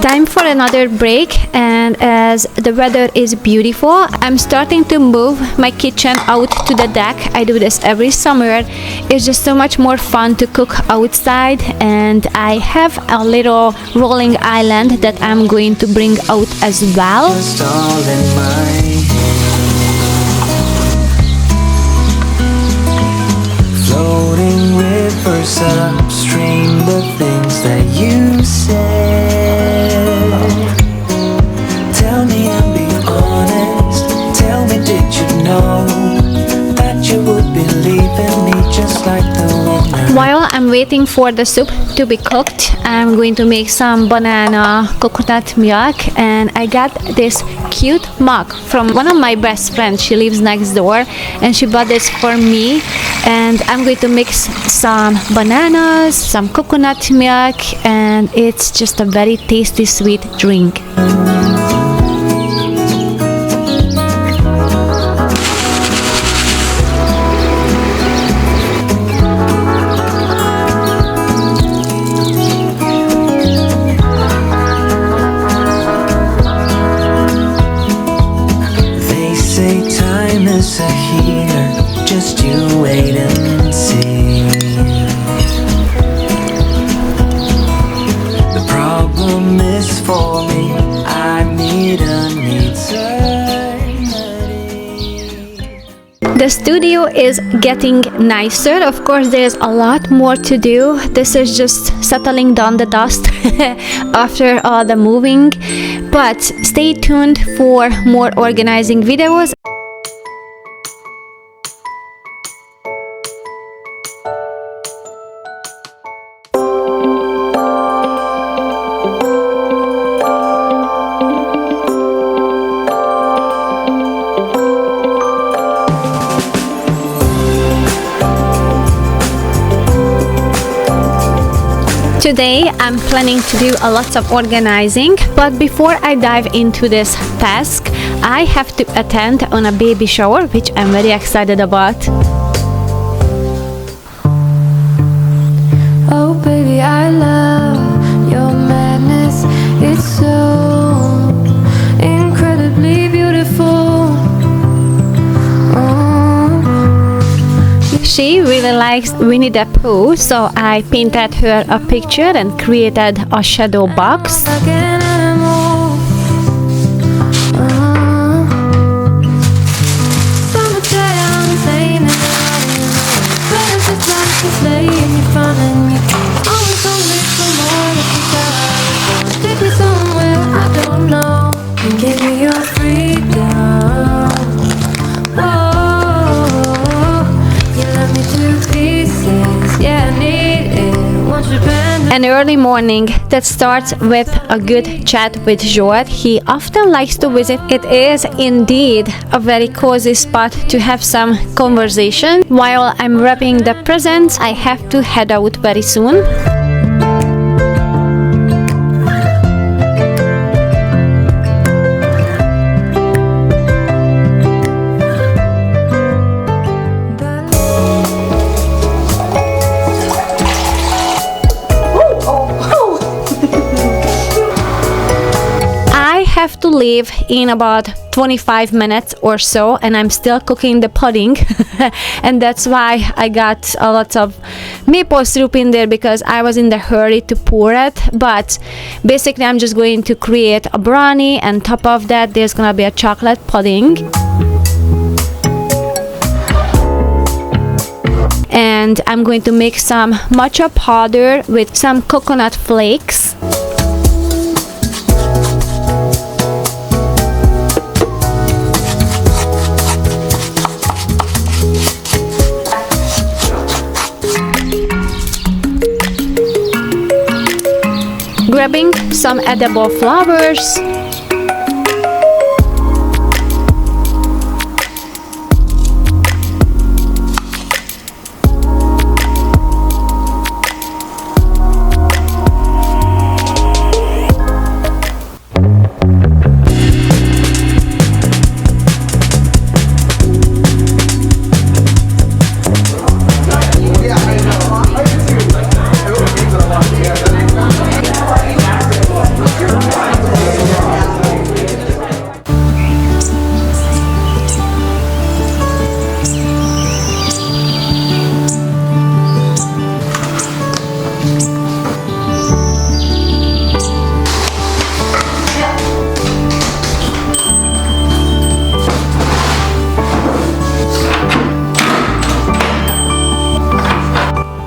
Time for another break, and as the weather is beautiful, I'm starting to move my kitchen out to the deck. I do this every summer. It's just so much more fun to cook outside, and I have a little rolling island that I'm going to bring out as well.
Just all in my head. Floating rivers upstream, the things that you said. Tell me and be honest. Tell me, did you know that you would believe in me just like the one?
While I'm waiting for the soup to be cooked, I'm going to make some banana coconut milk, and I got this cute mug from one of my best friends. She lives next door and she bought this for me, and I'm going to mix some bananas, some coconut milk, and it's just a very tasty sweet drink.
a heater, just you wait and see. The problem is for me, I need eternity.
The studio is getting nicer. Of course, there's a lot more to do. This is just settling down the dust after all the moving. But stay tuned for more organizing videos. Today I'm planning to do a lot of organizing, but before I dive into this task, I have to attend on a baby shower, which I'm very excited about.
Oh baby, I love your madness. It's so incredibly beautiful.
She really likes Winnie the Pooh, so I painted her a picture and created a shadow box.
Like an animal. Summertime, playing in the audience. But it's just like it's laying in front of me. Always hungry for more to keep out. Take me somewhere I don't know. And give me your freedom. Oh, you love me to pieces. Yeah, I need it. Once you've been
An early morning that starts with a good chat with Joel. He often likes to visit. It is indeed a very cozy spot to have some conversation. While I'm wrapping the presents, I have to head out very soon. I have to leave in about 25 minutes or so, and I'm still cooking the pudding and that's why I got a lot of maple syrup in there, because I was in the hurry to pour it. But basically I'm just going to create a brownie, and top of that there's gonna be a chocolate pudding. And I'm going to make some matcha powder with some coconut flakes. Grabbing some edible flowers.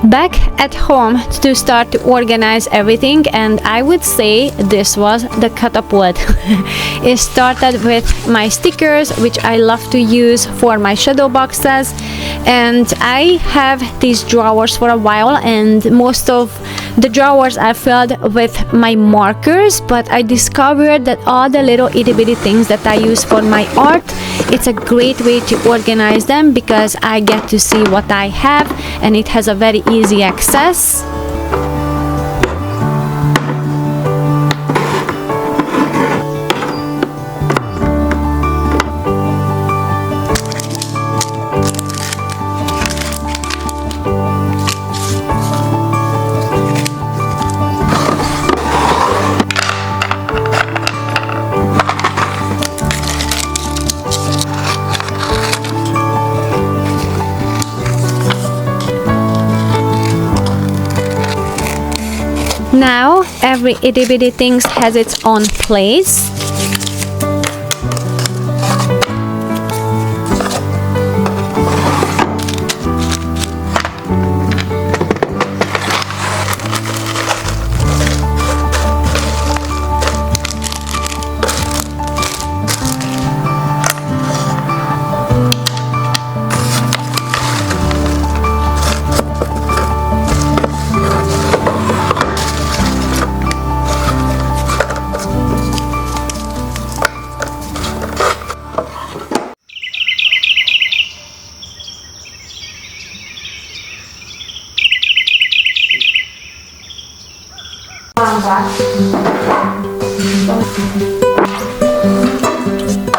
Back at home to start to organize everything, and I would say this was the catapult. It started with my stickers, which I love to use for my shadow boxes, and I have these drawers for a while, and most of the drawers are filled with my markers, but I discovered that all the little itty bitty things that I use for my art, it's a great way to organize them, because I get to see what I have and it has a very easy access. Now every itty bitty thing has its own place.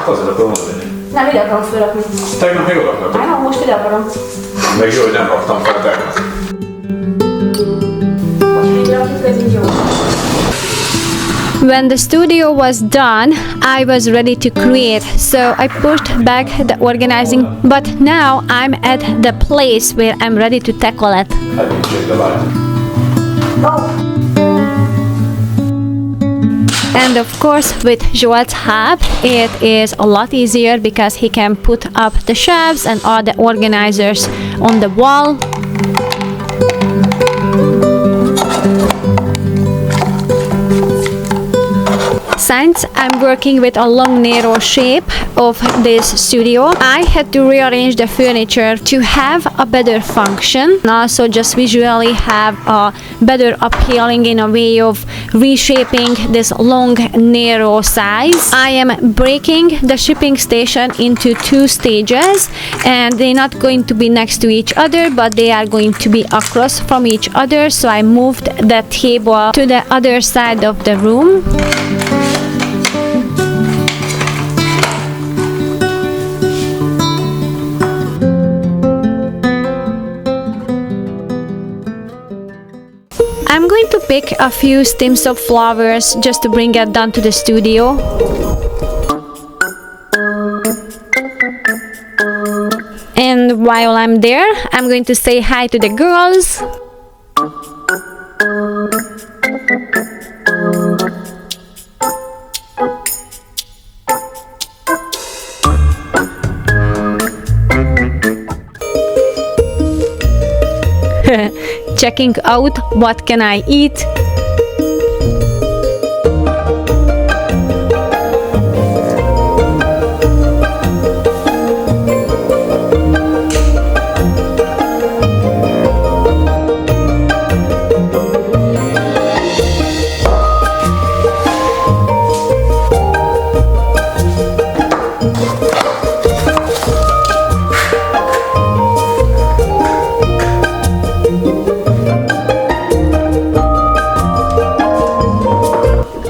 Azért akarom mondani.
Nem, ide akarom fölrakni.
Tegnap még oda akartam.
Nem, most ide akarom.
Meg jó, hogy nem raktam fel tegnap.
Hogyha ide rakjuk, ez így jó.
When the studio was done, I was ready to create, so I pushed back the organizing, but now I'm at the place where I'm ready to tackle it.
Hát nincs de vágy.
And of course, with Joel's help, it is a lot easier because he can put up the shelves and all the organizers on the wall. Since I'm working with a long narrow shape of this studio, I had to rearrange the furniture to have a better function and also just visually have a better appealing in a way of reshaping this long narrow size. I am breaking the shipping station into 2 stages, and they're not going to be next to each other, but they are going to be across from each other, so I moved the table to the other side of the room. I'm going to pick a few stems of flowers just to bring it down to the studio. And while I'm there, I'm going to say hi to the girls. Checking out what can I eat.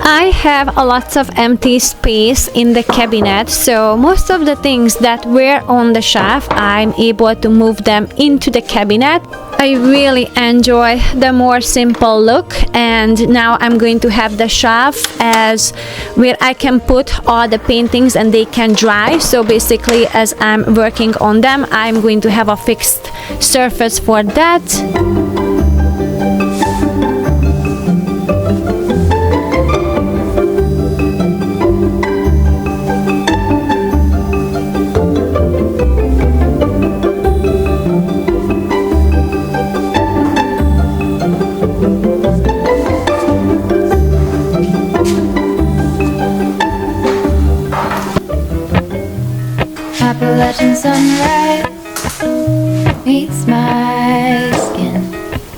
I have a lots of empty space in the cabinet, so most of the things that were on the shelf, I'm able to move them into the cabinet. I really enjoy the more simple look, and now I'm going to have the shelf as where I can put all the paintings and they can dry. So basically, as I'm working on them, I'm going to have a fixed surface for that.
Appalachian sunlight meets my skin.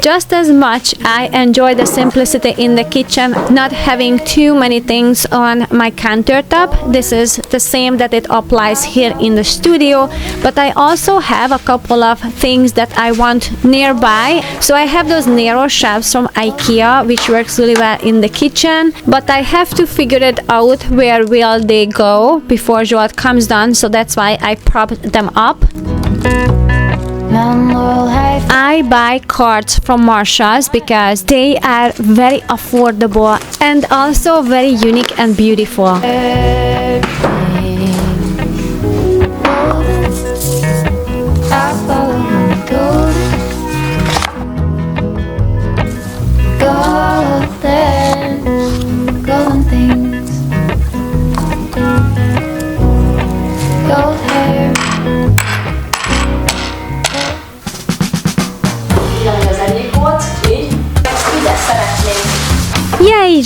Just as much I enjoy the simplicity in the kitchen, not having too many things on my countertop. This is the same that it applies here in the studio, but I also have a couple of things that I want nearby. So I have those narrow shelves from IKEA, which works really well in the kitchen, but I have to figure it out where will they go before Joel comes down, so that's why I propped them up. I buy cards from Marshall's because they are very affordable and also very unique and beautiful.
Go there.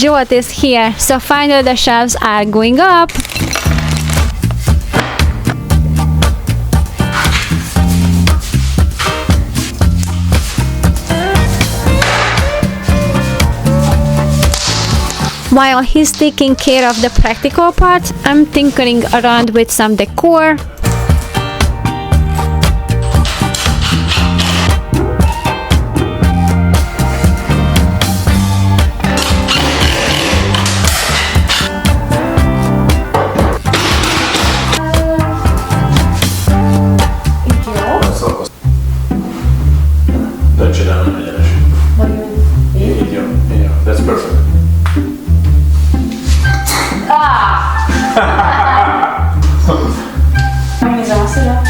Jolt is here, so finally the shelves are going up. While he's taking care of the practical part, I'm tinkering around with some decor.
Döntse el, nem egyenes. Így jó, így jó. That's perfect.
Megnézem a szület.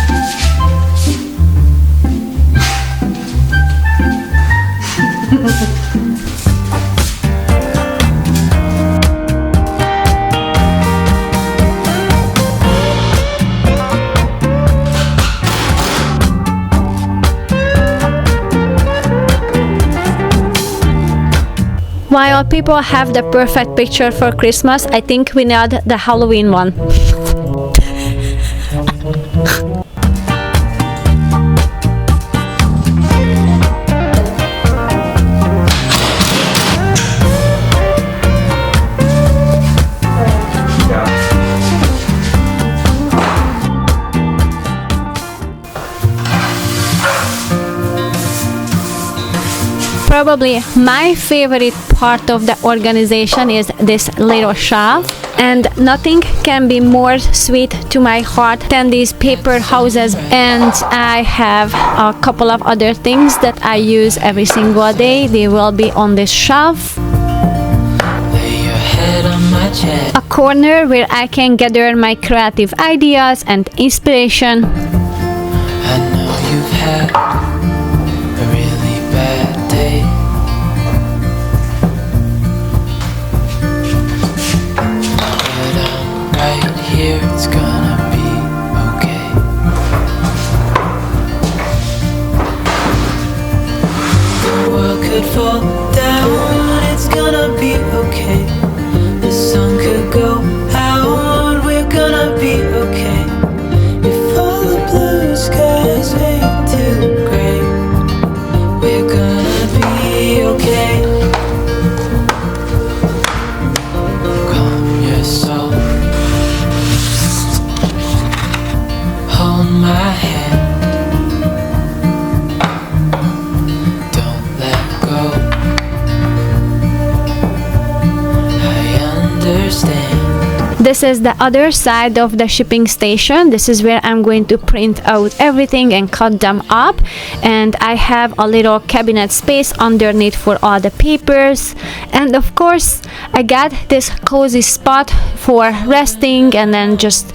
While people have the perfect picture for Christmas, I think we need the Halloween one. Probably my favorite part of the organization is this little shelf, and nothing can be more sweet to my heart than these paper houses. And I have a couple of other things that I use every single day. They will be on this shelf.
Lay your head on my chest.
A corner where I can gather my creative ideas and inspiration.
I know you've had a really bad day. But I'm right here, it's gonna be okay. The world could fall down, it's gonna be okay. The sun could go out, we're gonna be okay. If all the blue skies fade to gray, we're gonna be okay. Calm your soul. Hold my hand. Don't let go. I understand.
This is the other side of the shipping station. This is where I'm going to print out everything and cut them up. And I have a little cabinet space underneath for all the papers. And of course, I got this cozy spot for resting and then just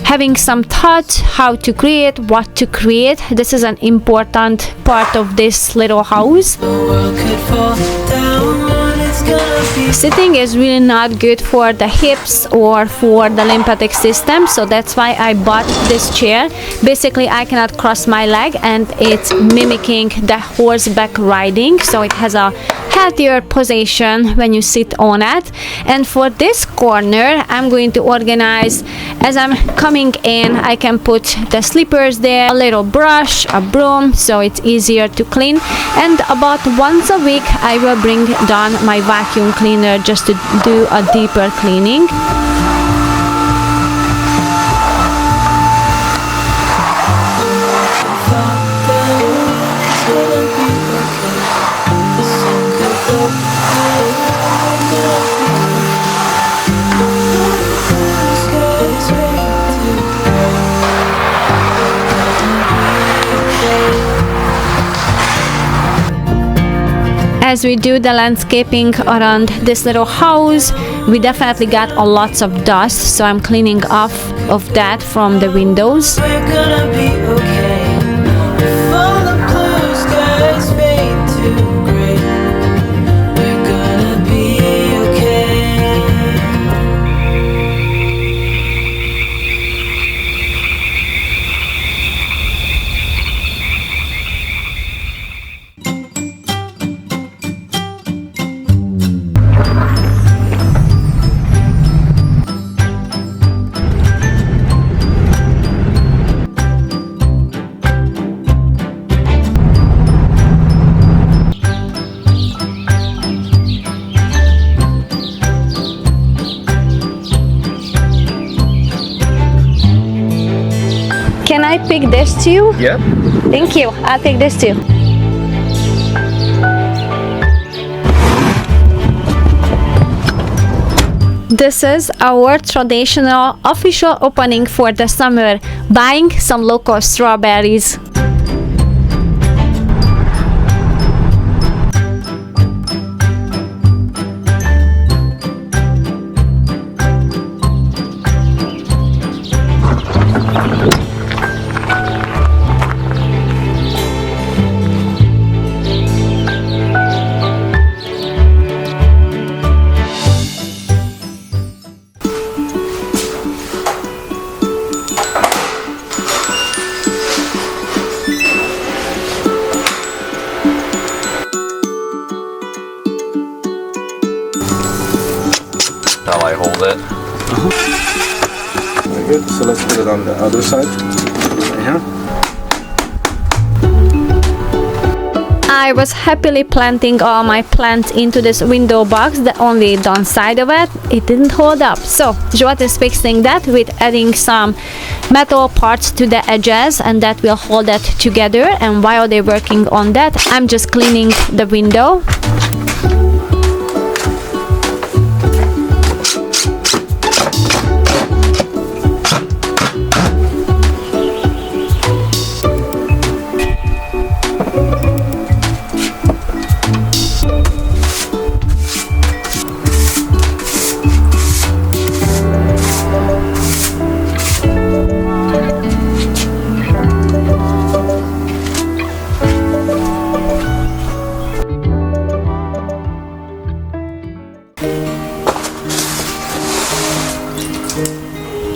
having some thought how to create, what to create. This is an important part of this little house.
The world could fall down, it's gonna be.
Sitting is really not good for the hips or for the lymphatic system, so that's why I bought this chair. Basically, I cannot cross my leg and it's mimicking the horseback riding, so it has a healthier position when you sit on it. And for this corner, I'm going to organize. As I'm coming in, I can put the slippers there, a little brush, a broom, so it's easier to clean. And about once a week, I will bring down my vacuum cleaner just to do a deeper cleaning. As we do the landscaping around this little house, we definitely got a lots of dust, so I'm cleaning off of that from the windows.
We're gonna be okay. If all the blue skies fade to gray, we're gonna be okay.
Can I pick this too?
Yeah.
Thank you. I'll take this too. This is our traditional official opening for the summer, buying some local strawberries.
How I hold it.
Very good. So let's put it on the other side. Right here.
I was happily planting all my plants into this window box. The only downside of it, it didn't hold up. So Joat is fixing that with adding some metal parts to the edges, and that will hold it together. And while they're working on that, I'm just cleaning the window.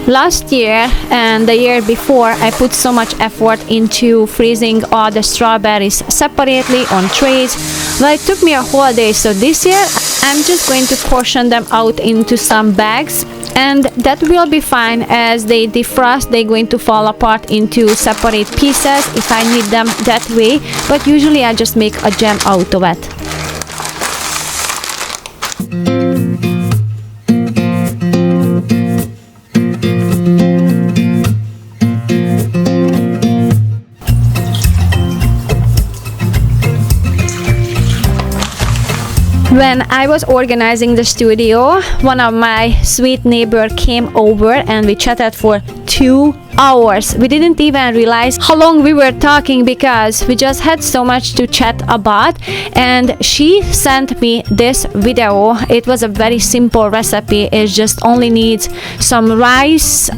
Last year and the year before, I put so much effort into freezing all the strawberries separately on trays. Well, it took me a whole day, so this year I'm just going to portion them out into some bags, and that will be fine. As they defrost, they're going to fall apart into separate pieces if I need them that way, but usually I just make a jam out of it. When I was organizing the studio, one of my sweet neighbors came over and we chatted for 2 hours. We didn't even realize how long we were talking because we just had so much to chat about, and she sent me this video. It was a very simple recipe. It just only needs some rice,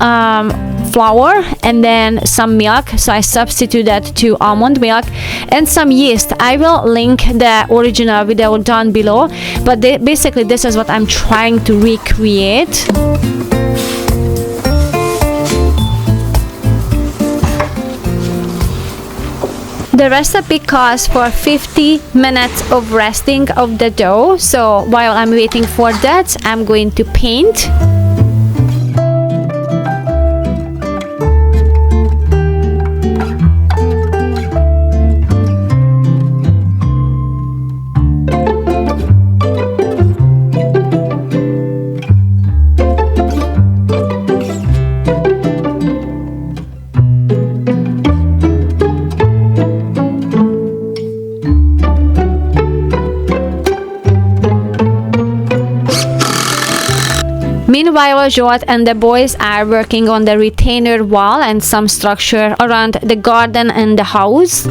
flour, and then some milk. So I substitute that to almond milk and some yeast. I will link the original video down below, but basically this is what I'm trying to recreate. The recipe calls for 50 minutes of resting of the dough. So while I'm waiting for that, I'm going to paint. Meanwhile, Joat and the boys are working on the retainer wall and some structure around the garden and the house.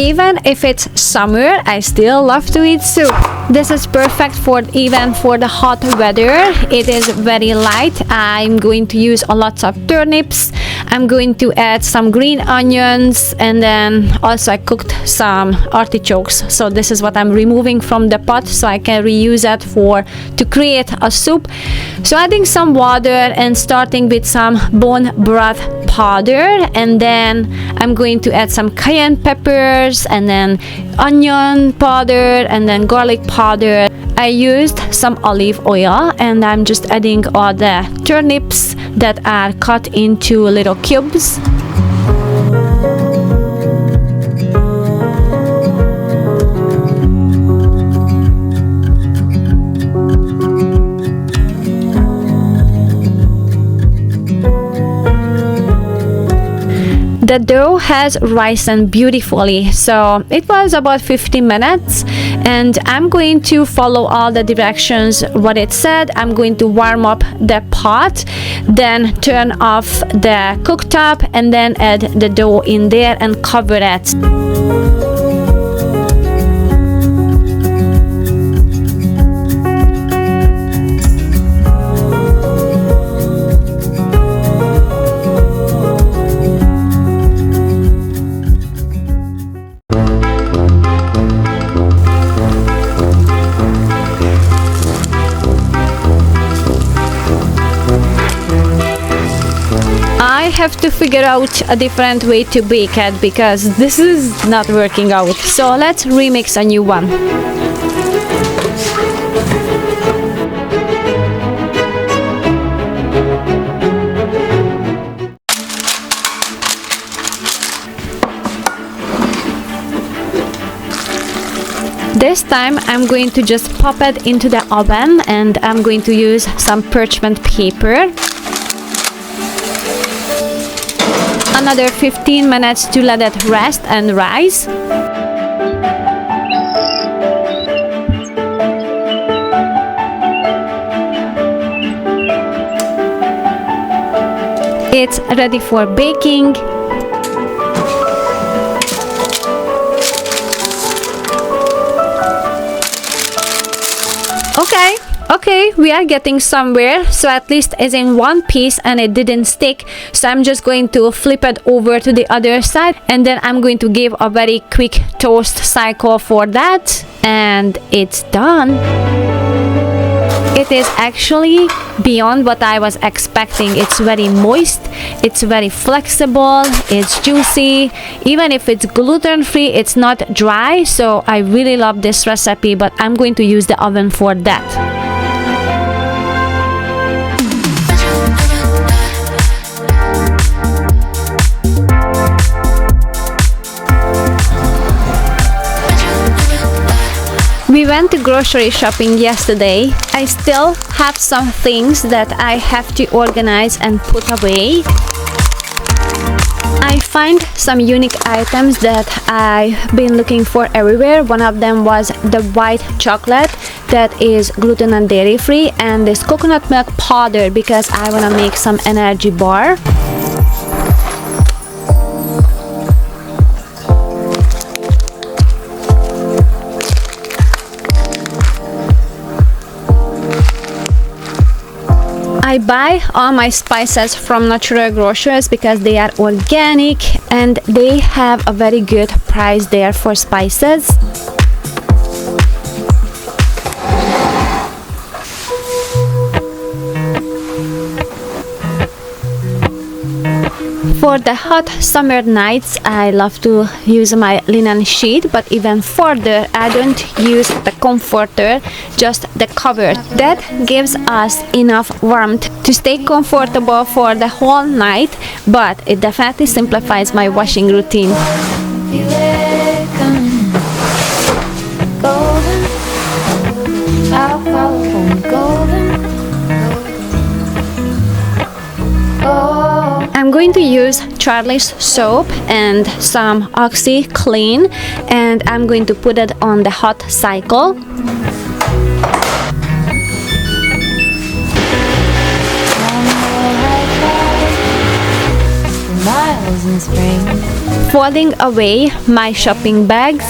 Even if it's summer, I still love to eat soup. This is perfect even for the hot weather. It is very light. I'm going to use a lot of turnips, I'm going to add some green onions, and then also I cooked some artichokes. So this is what I'm removing from the pot so I can reuse it to create a soup. So adding some water and starting with some bone broth powder, and then I'm going to add some cayenne peppers, and then onion powder, and then garlic powder. I used some olive oil, and I'm just adding all the turnips that are cut into little cubes. The dough has risen beautifully, so it was about 50 minutes, and I'm going to follow all the directions what it said. I'm going to warm up the pot, then turn off the cooktop, and then add the dough in there and cover it. I have to figure out a different way to bake it because this is not working out. So let's remix a new one. This time I'm going to just pop it into the oven, and I'm going to use some parchment paper. Another 15 minutes to let it rest and rise. It's ready for baking. Okay, we are getting somewhere. So at least it's in one piece and it didn't stick. So I'm just going to flip it over to the other side, and then I'm going to give a very quick toast cycle for that, and it's done. It is actually beyond what I was expecting. It's very moist, it's very flexible, it's juicy. Even if it's gluten-free, it's not dry. So I really love this recipe, but I'm going to use the oven for that. We went to grocery shopping yesterday. I still have some things that I have to organize and put away. I find some unique items that I've been looking for everywhere. One of them was the white chocolate that is gluten and dairy free, and this coconut milk powder because I want to make some energy bar. I buy all my spices from natural grocers because they are organic and they have a very good price there for spices. For the hot summer nights, I love to use my linen sheet, but even further, I don't use the comforter, just the cover. That gives us enough warmth to stay comfortable for the whole night, but it definitely simplifies my washing routine. I'm going to use Charlie's soap and some OxyClean, and I'm going to put it on the hot cycle. Folding away my shopping bags.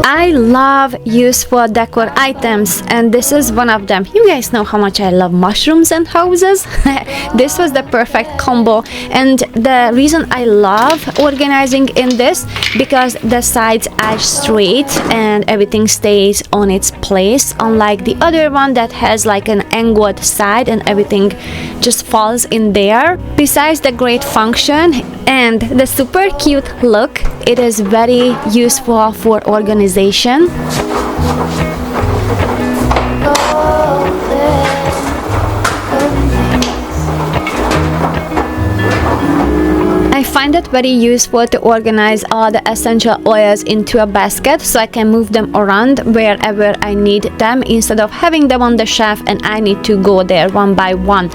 I I love useful decor items, and this is one of them. You guys know how much I love mushrooms and houses. This was the perfect combo, and the reason I love organizing in this because the sides are straight and everything stays on its place, unlike the other one that has like an angled side and everything just falls in there. Besides the great function and the super cute look, it is very useful for organization. I find it very useful to organize all the essential oils into a basket so I can move them around wherever I need them instead of having them on the shelf and I need to go there one by one.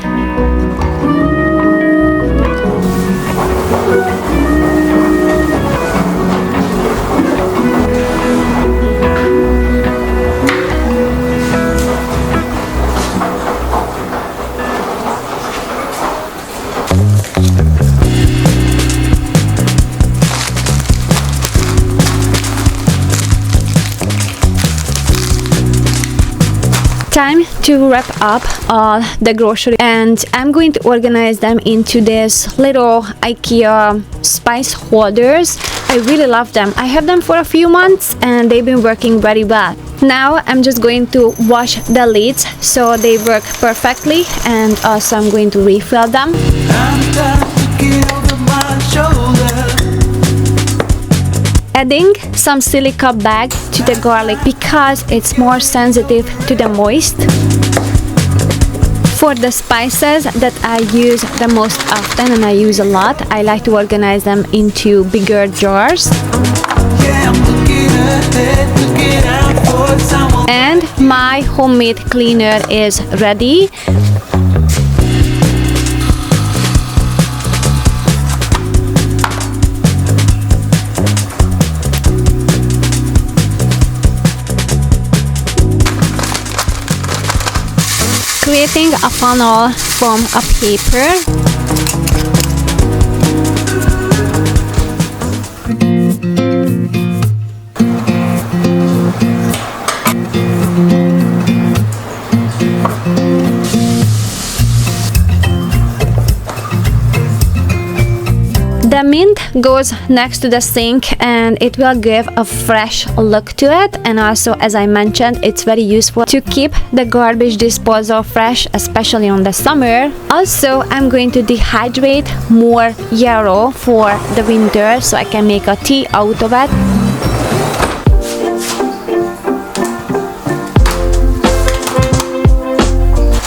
Time to wrap up all the groceries, and I'm going to organize them into this little IKEA spice holders. I really love them. I have them for a few months and they've been working very well. Now I'm just going to wash the lids so they work perfectly, and also I'm going to refill them.
I'm done looking over my shoulder.
Adding some silica bag to the garlic because it's more sensitive to the moist. For the spices that I use the most often, and I use a lot, I like to organize them into bigger jars.
Yeah, I'm looking ahead, looking out for someone.
And my homemade cleaner is ready. Creating a funnel from a paper. The mint goes next to the sink and it will give a fresh look to it, and also, as I mentioned, it's very useful to keep the garbage disposal fresh, especially on the summer. Also, I'm going to dehydrate more yarrow for the winter so I can make a tea out of it.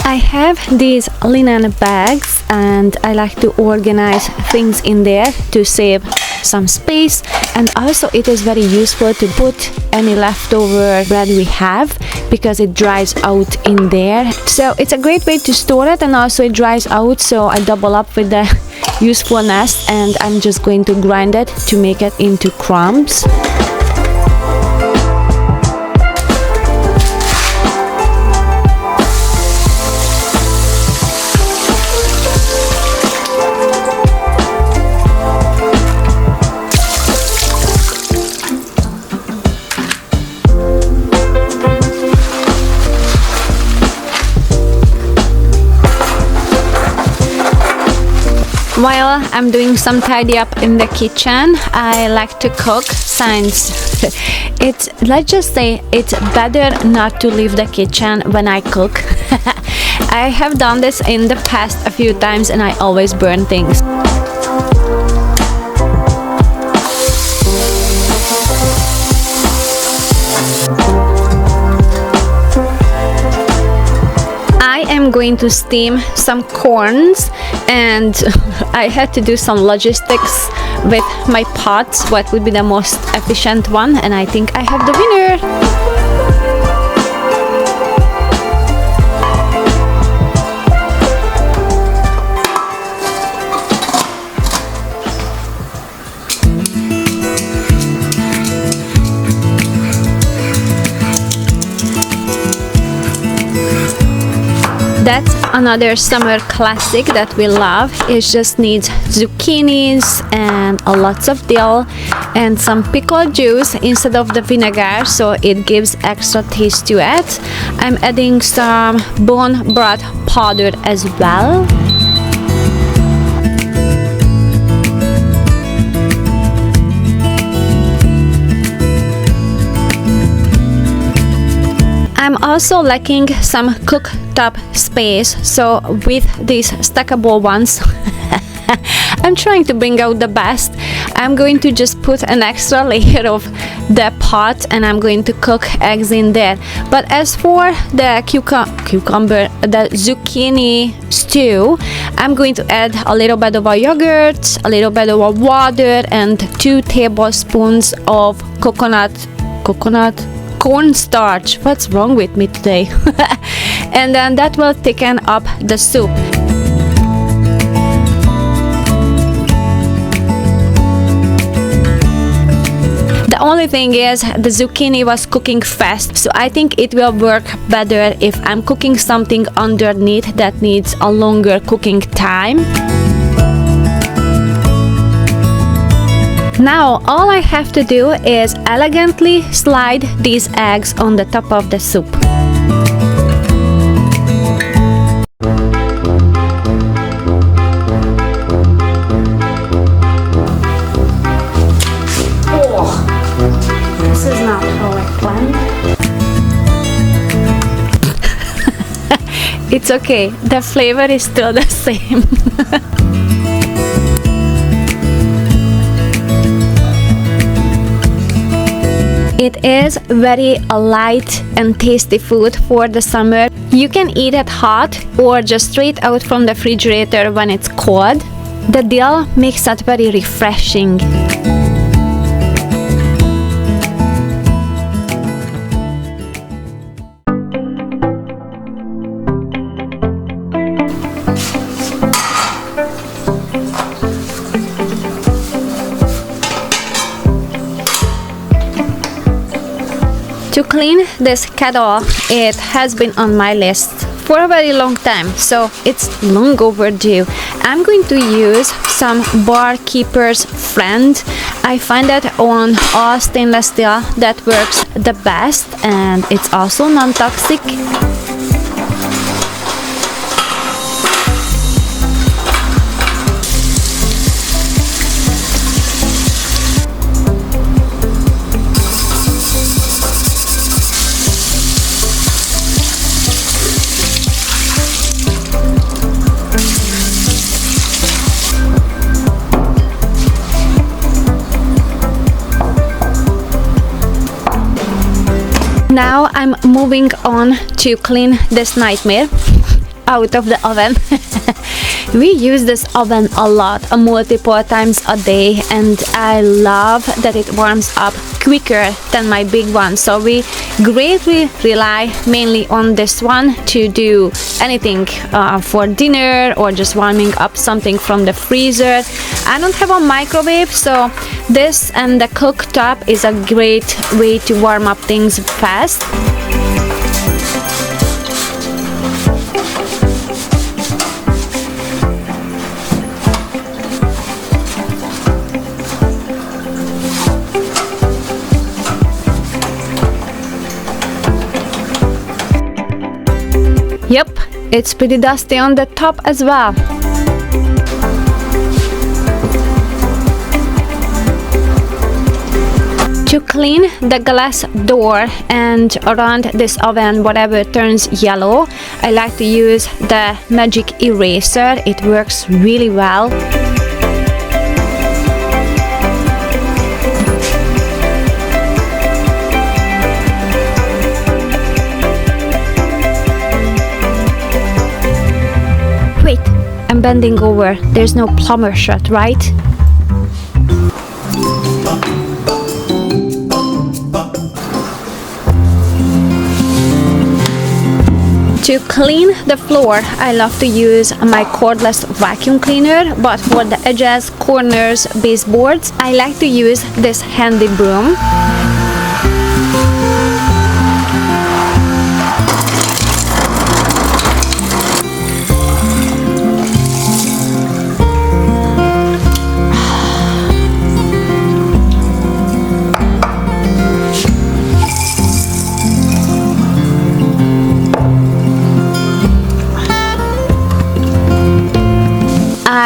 I have these linen bags and I like to organize things in there to save some space, and also it is very useful to put any leftover bread we have because it dries out in there. So it's a great way to store it, and also it dries out, so I double up with the usefulness, and I'm just going to grind it to make it into crumbs. While I'm doing some tidy up in the kitchen, I like to cook since let's just say it's better not to leave the kitchen when I cook. I have done this in the past a few times and I always burn things. I'm going to steam some corns, and I had to do some logistics with my pots, what would be the most efficient one, and I think I have the winner. That's another summer classic that we love. It just needs zucchinis and lots of dill and some pickle juice instead of the vinegar, so it gives extra taste to it. I'm adding some bone broth powder as well. I'm also lacking some cooktop space, so with these stackable ones I'm trying to bring out the best. I'm going to just put an extra layer of the pot and I'm going to cook eggs in there. But as for the the zucchini stew, I'm going to add a little bit of a yogurt, a little bit of a water, and 2 tablespoons of cornstarch. What's wrong with me today? And then that will thicken up the soup. The only thing is the zucchini was cooking fast, so I think it will work better if I'm cooking something underneath that needs a longer cooking time. Now all I have to do is elegantly slide these eggs on the top of the soup.
This is not how I planned.
It's okay, the flavor is still the same. It is very light and tasty food for the summer. You can eat it hot or just straight out from the refrigerator when it's cold. The dill makes it very refreshing. To clean this kettle, it has been on my list for a very long time, so it's long overdue. I'm going to use some Barkeeper's Friend. I find that on all stainless steel that works the best, and it's also non-toxic. Now I'm moving on to clean this nightmare out of the oven. We use this oven a lot, multiple times a day, and I love that it warms up quicker than my big one. So we greatly rely mainly on this one to do anything for dinner or just warming up something from the freezer. I don't have a microwave, so this and the cooktop is a great way to warm up things fast. Yep, it's pretty dusty on the top as well. To clean the glass door and around this oven, whatever turns yellow, I like to use the magic eraser. It works really well. Wait, I'm bending over. There's no plumber shot, right? To clean the floor, I love to use my cordless vacuum cleaner, but for the edges, corners, baseboards, I like to use this handy broom.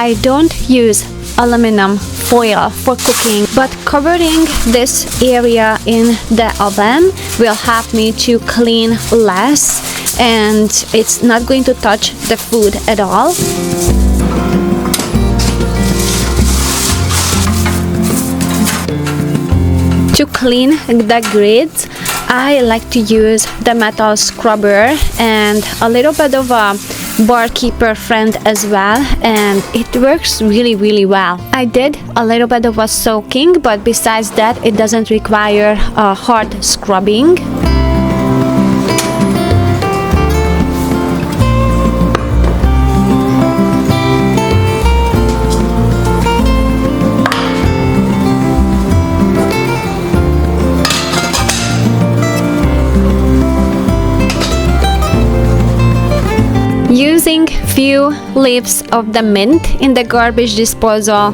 I don't use aluminum foil for cooking, but covering this area in the oven will help me to clean less, and it's not going to touch the food at all. To clean the grids, I like to use the metal scrubber and a little bit of a barkeeper friend as well, and it works really well. I did a little bit of a soaking, but besides that it doesn't require a hard scrubbing. Using few leaves of the mint in the garbage disposal.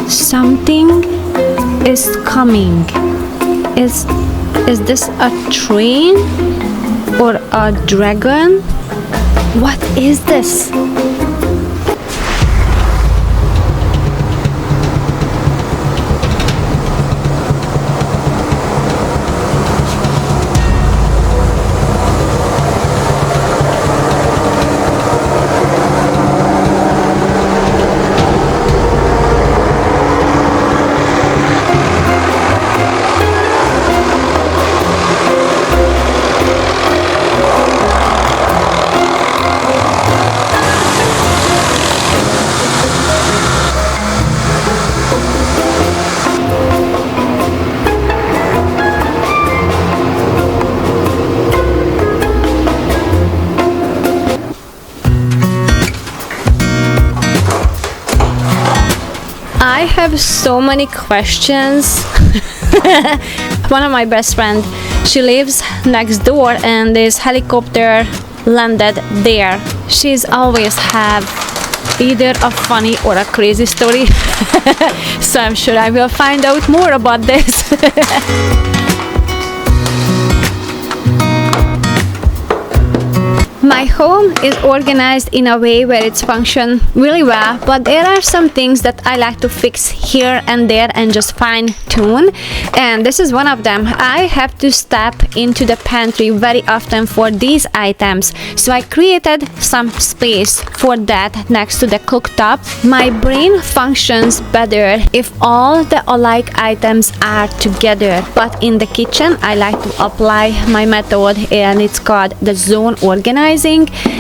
Something is coming. Is this a train or a dragon? What is this? I have so many questions. One of my best friends, she lives next door and this helicopter landed there. She's always have either a funny or a crazy story. So I'm sure I will find out more about this. My home is organized in a way where it's functioned really well, but there are some things that I like to fix here and there and just fine tune, and this is one of them. I have to step into the pantry very often for these items, so I created some space for that next to the cooktop. My brain functions better if all the alike items are together, but in the kitchen I like to apply my method, and it's called the zone organizing,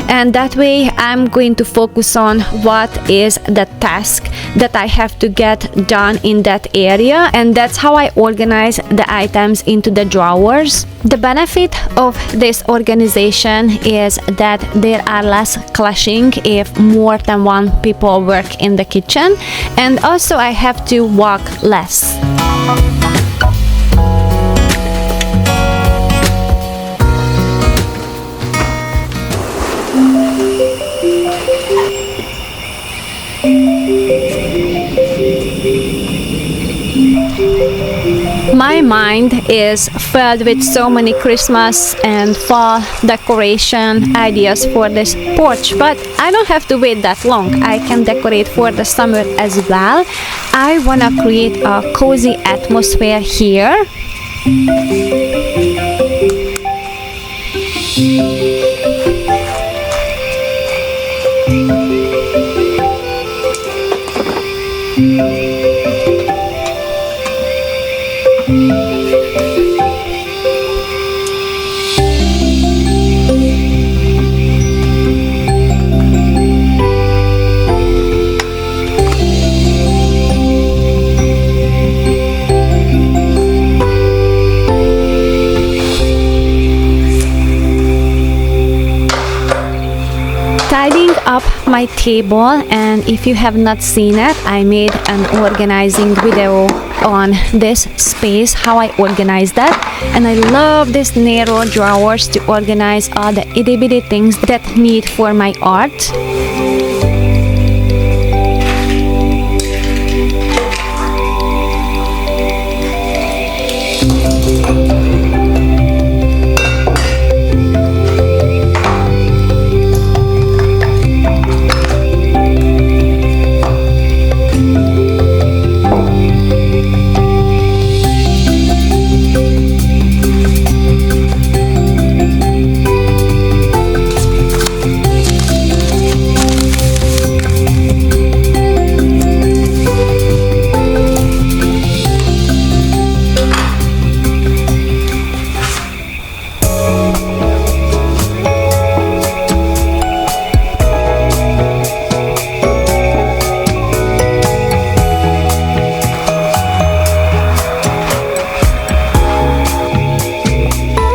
and that way I'm going to focus on what is the task that I have to get done in that area, and that's how I organize the items into the drawers. The benefit of this organization is that there are less clashing if more than one people work in the kitchen, and also I have to walk less. My mind is filled with so many Christmas and fall decoration ideas for this porch, but I don't have to wait that long. I can decorate for the summer as well. I want to create a cozy atmosphere here. Tidying up my table, and if you have not seen it, I made an organizing video on this space, how I organize that. And I love these narrow drawers to organize all the itty bitty things that need for my art.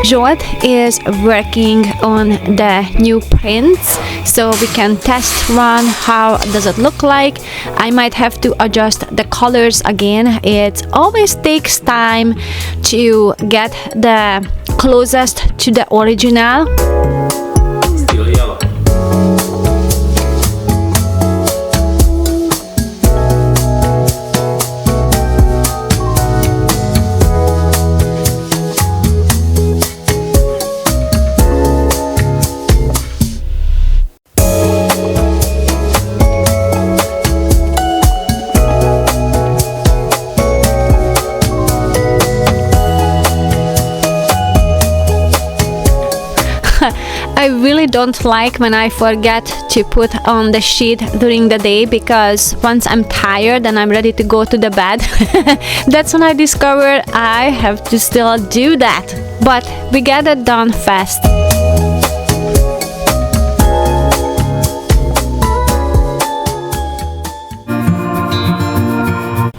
Joel is working on the new prints, so we can test run how does it look like. I might have to adjust the colors again. It always takes time to get the closest to the original.
Still yellow.
I really don't like when I forget to put on the sheet during the day, because once I'm tired and I'm ready to go to the bed, that's when I discover I have to still do that. But we get it done fast.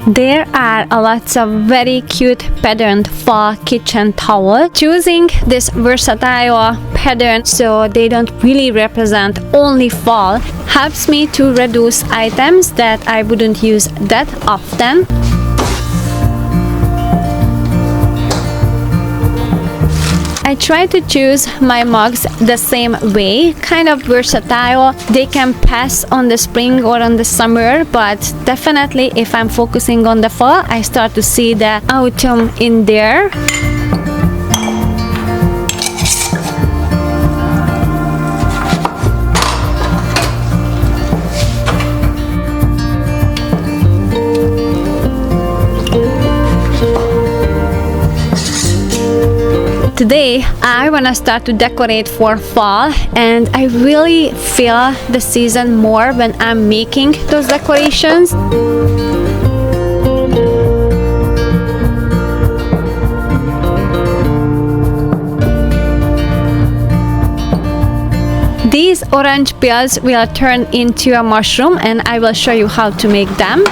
There are a lots of very cute patterned fall kitchen towels. Choosing this versatile pattern so they don't really represent only fall helps me to reduce items that I wouldn't use that often. I try to choose my mugs the same way, kind of versatile. They can pass on the spring or on the summer, but definitely if I'm focusing on the fall, I start to see the autumn in there. Today I want to start to decorate for fall, and I really feel the season more when I'm making those decorations. These orange peels will turn into a mushroom, and I will show you how to make them.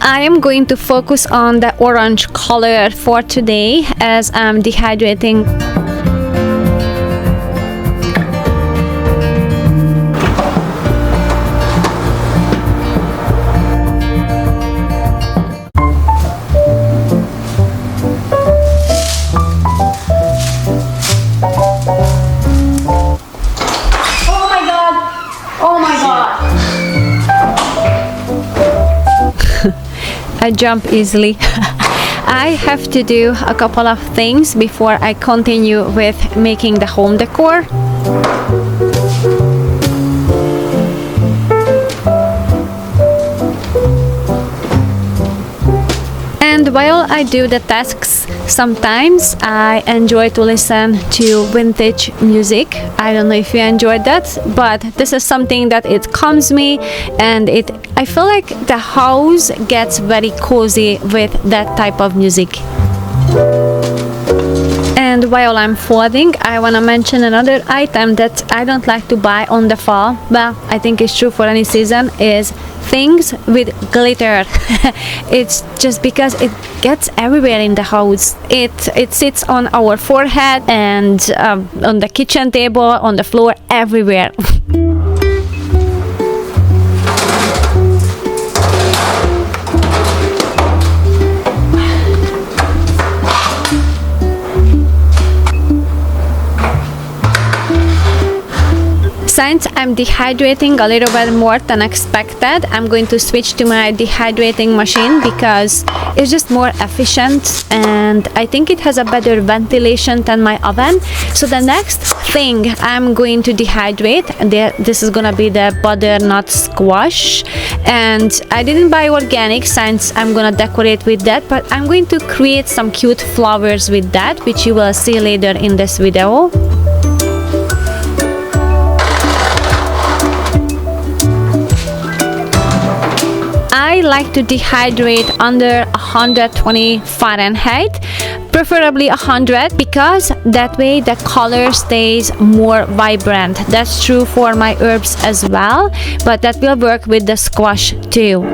I am going to focus on the orange color for today as I'm dehydrating.
Oh my god! Oh my god!
I jump easily. I have to do a couple of things before I continue with making the home decor. And while I do the tasks, sometimes I enjoy to listen to vintage music. I don't know if you enjoyed that, but this is something that it calms me, and I feel like the house gets very cozy with that type of music. And while I'm folding, I want to mention another item that I don't like to buy on the fall. Well, I think it's true for any season, is things with glitter. It's just because it gets everywhere in the house. It sits on our forehead and on the kitchen table, on the floor, everywhere. Since I'm dehydrating a little bit more than expected, I'm going to switch to my dehydrating machine because it's just more efficient and I think it has a better ventilation than my oven. So the next thing I'm going to dehydrate, this is gonna be the butternut squash, and I didn't buy organic since I'm gonna decorate with that, but I'm going to create some cute flowers with that, which you will see later in this video. I like to dehydrate under 120 Fahrenheit, preferably 100, because that way the color stays more vibrant. That's true for my herbs as well, but that will work with the squash too.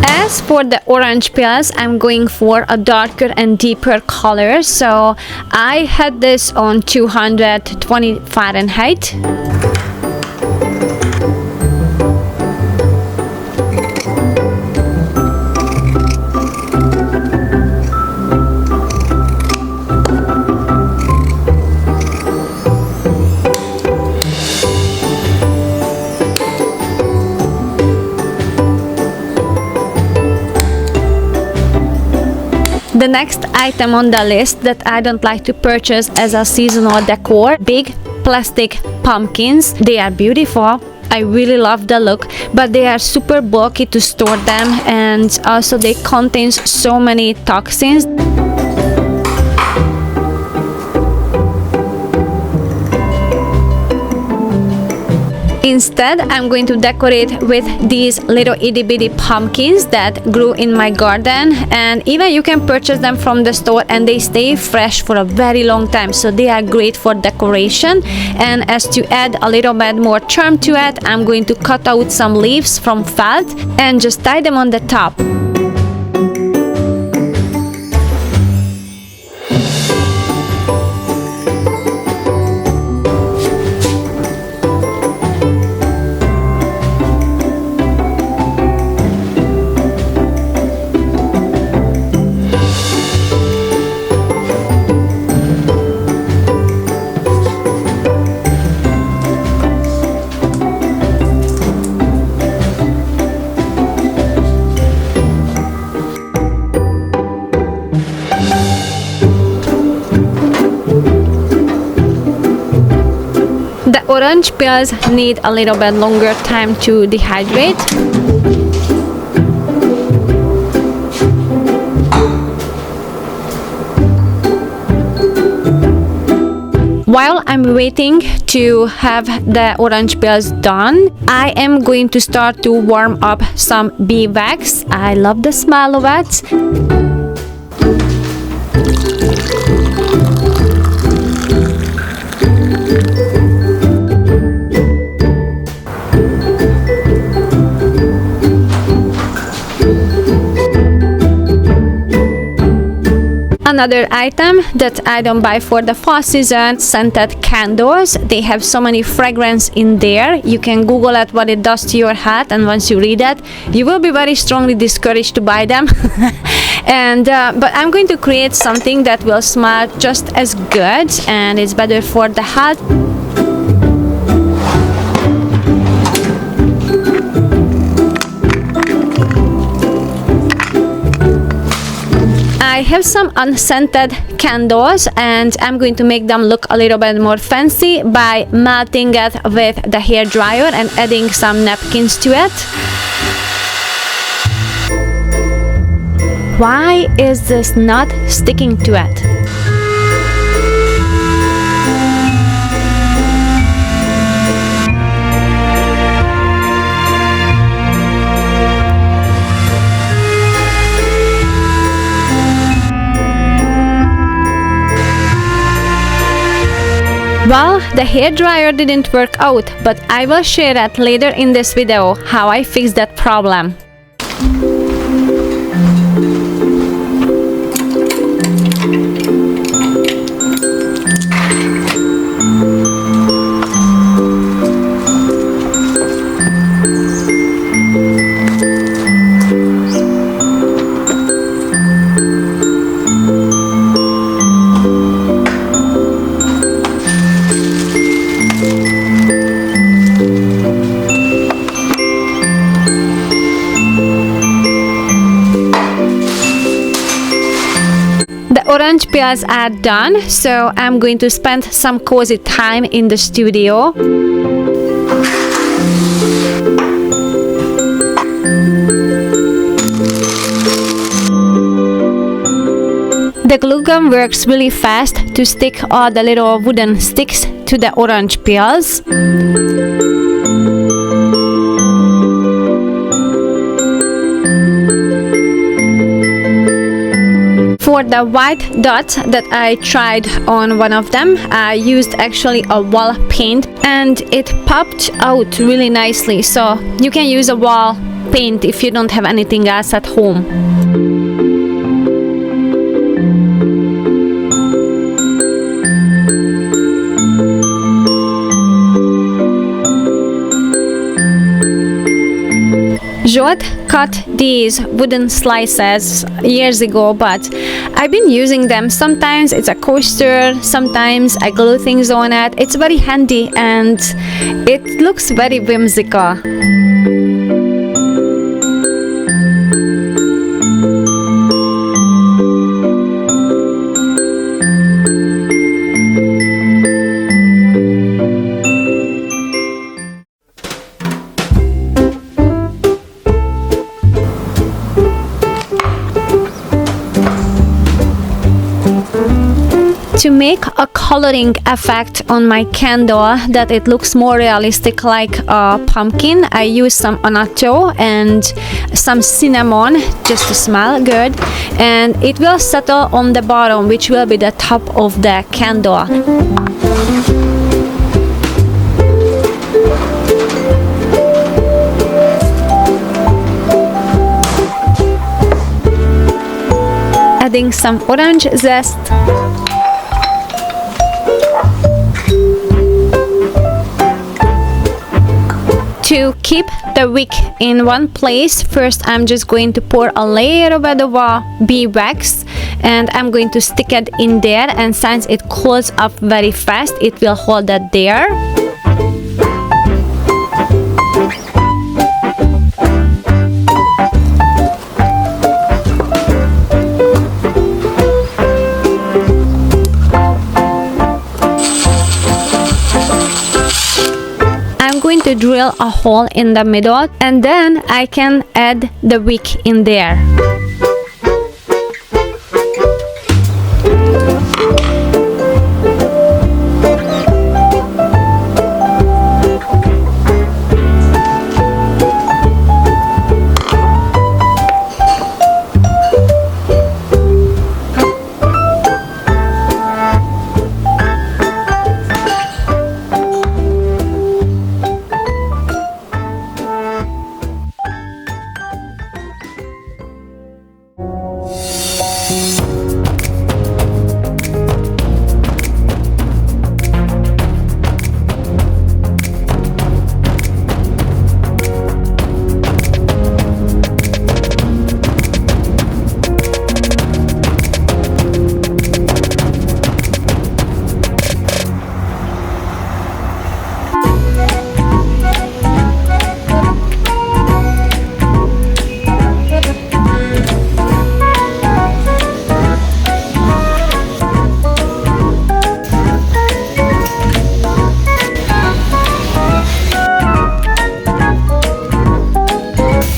As for the orange peels, I'm going for a darker and deeper color, so I had this on 220 Fahrenheit. The next item on the list that I don't like to purchase as a seasonal decor, big plastic pumpkins. They are beautiful. I really love the look, but they are super bulky to store them, and also they contain so many toxins. Instead, I'm going to decorate with these little itty bitty pumpkins that grew in my garden, and even you can purchase them from the store and they stay fresh for a very long time, so they are great for decoration. And as to add a little bit more charm to it, I'm going to cut out some leaves from felt and just tie them on the top. The orange peels need a little bit longer time to dehydrate. While I'm waiting to have the orange peels done, I am going to start to warm up some bee wax. I love the smell of it. Another item that I don't buy for the fall season, scented candles. They have so many fragrance in there. You can Google it what it does to your heart, and once you read it, you will be very strongly discouraged to buy them. But I'm going to create something that will smell just as good and it's better for the health. I have some unscented candles and I'm going to make them look a little bit more fancy by melting it with the hair dryer and adding some napkins to it. Why is this not sticking to it? Well, the hairdryer didn't work out, but I will share that later in this video how I fixed that problem. Orange peels are done, so I'm going to spend some cozy time in the studio. The glue gun works really fast to stick all the little wooden sticks to the orange peels. For the white dot that I tried on one of them, I used actually a wall paint and it popped out really nicely. So you can use a wall paint if you don't have anything else at home. Jot cut these wooden slices years ago, but I've been using them. Sometimes it's a coaster, sometimes I glue things on it. It's very handy and it looks very whimsical. To make a coloring effect on my candle that it looks more realistic like a pumpkin, I use some annatto and some cinnamon just to smell good, and it will settle on the bottom, which will be the top of the candle. Adding some orange zest. To keep the wick in one place, first I'm just going to pour a layer of bee wax and I'm going to stick it in there, and since it cools up very fast, it will hold that there. Going to drill a hole in the middle, and then I can add the wick in there.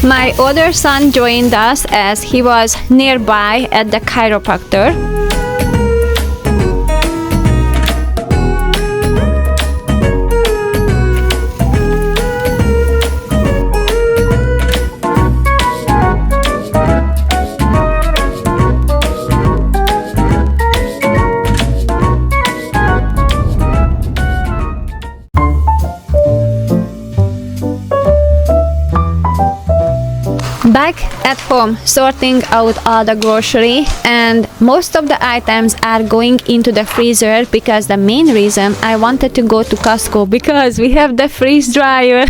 My other son joined us as he was nearby at the chiropractor. like at home sorting out all the grocery, and most of the items are going into the freezer because the main reason I wanted to go to Costco because we have the freeze dryer.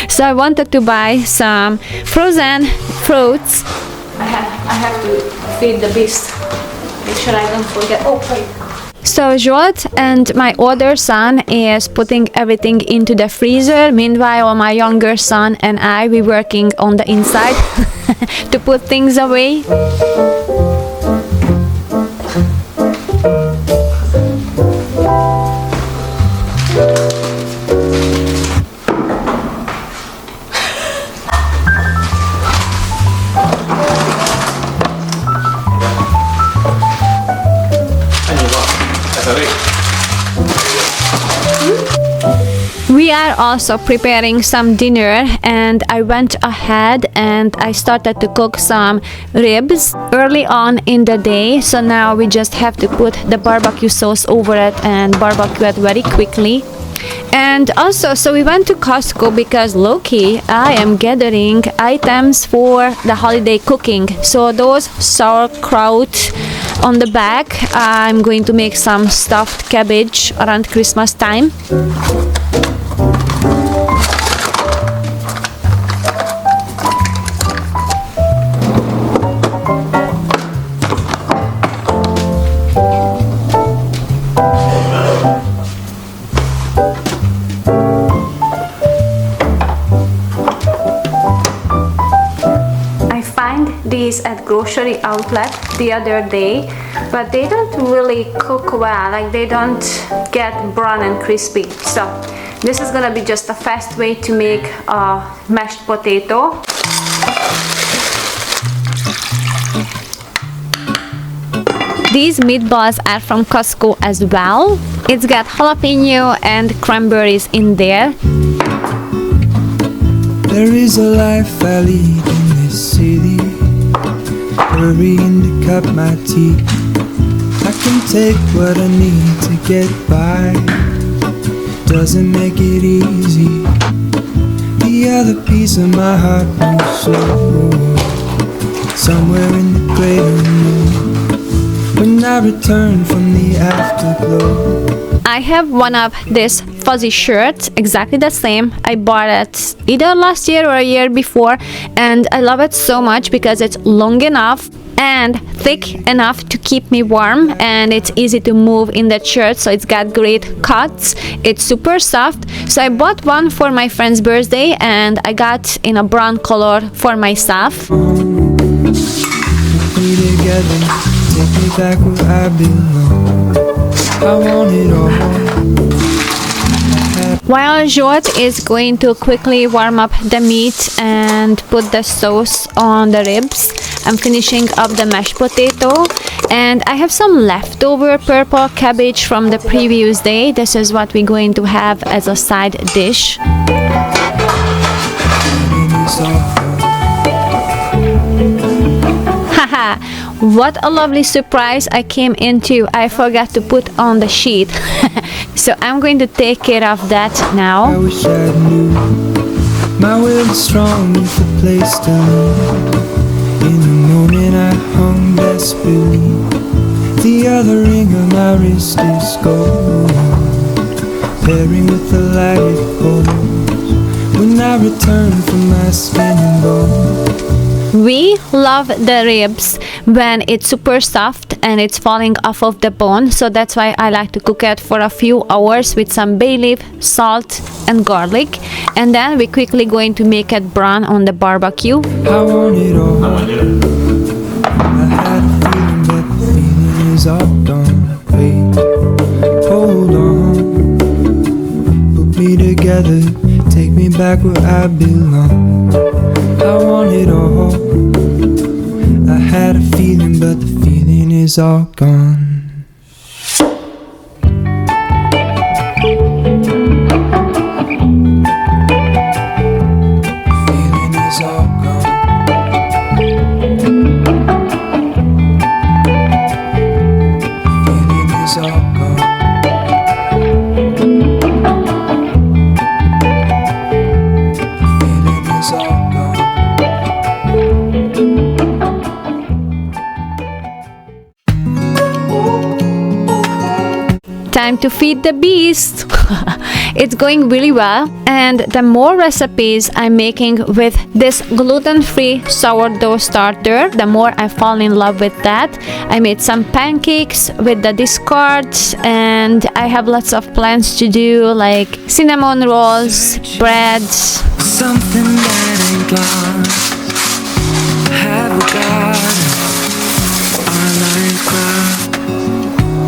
So I wanted to buy some frozen fruits. I have to feed the beast. Make sure I don't forget. Oh, wait. So Zsolt and my older son is putting everything into the freezer. Meanwhile, my younger son and I, we working on the inside to put things away. We are also preparing some dinner, and I went ahead and I started to cook some ribs early on in the day. So now we just have to put the barbecue sauce over it and barbecue it very quickly. And also, so we went to Costco because low-key I am gathering items for the holiday cooking. So those sauerkraut on the back, I'm going to make some stuffed cabbage around Christmas time. These at grocery outlet the other day, but they don't really cook well, like they don't get brown and crispy. So this is gonna be just a fast way to make a mashed potato. These meatballs are from Costco as well. It's got jalapeno and cranberries in there.
There is a life I lead in this city, hurrying to cut my teeth. I can take what I need to get by, doesn't make it easy. The other piece of my heart moves slow, somewhere in the great unknown. When I return from the afterglow,
I have one of this fuzzy shirt, exactly the same. I bought it either last year or a year before, and I love it so much because it's long enough and thick enough to keep me warm, and it's easy to move in that shirt, so it's got great cuts. It's super soft. So I bought one for my friend's birthday, and I got in a brown color for myself.
we together, take me back where I belong. I want it all.
While Zsolt is going to quickly warm up the meat and put the sauce on the ribs, I'm finishing up the mashed potato, and I have some leftover purple cabbage from the previous day. This is what we're going to have as a side dish. Haha, what a lovely surprise I came into. I forgot to put on the sheet. So I'm going to take care of that now.
I wish I knew my will is strong if the place to leave. In the moment I hung desperately, the other ring on my wrist is gold, pairing with the light it holds when I return from my skin and bone.
We love the ribs when it's super soft and it's falling off of the bone, so that's why I like to cook it for a few hours with some bay leaf, salt and garlic, and then we're quickly going to make it brown on the barbecue.
I want it all. I had a feeling, but the feeling is all gone. Wait, hold on, put me together, take me back where I belong. I want it all. I had a feeling, but the feeling is all gone. Feeling is all gone. Feeling is all gone. Feeling is all gone.
Time to feed the beast. It's going really well, and the more recipes I'm making with this gluten-free sourdough starter, the more I fall in love with that. I made some pancakes with the discards, and I have lots of plans to do, like cinnamon rolls, breads.
Something that ain't lost. Have we got our life crossed?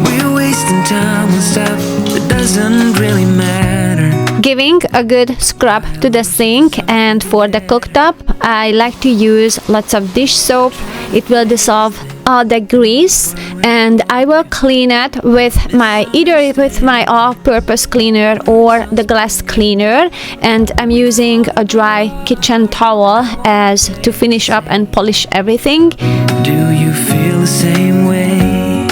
We're wasting time on stuff that doesn't really matter.
Giving a good scrub to the sink, and for the cooktop I like to use lots of dish soap. It will dissolve all the grease, and I will clean it with either with my all-purpose cleaner or the glass cleaner, and I'm using a dry kitchen towel as to finish up and polish everything.
Do you feel the same way?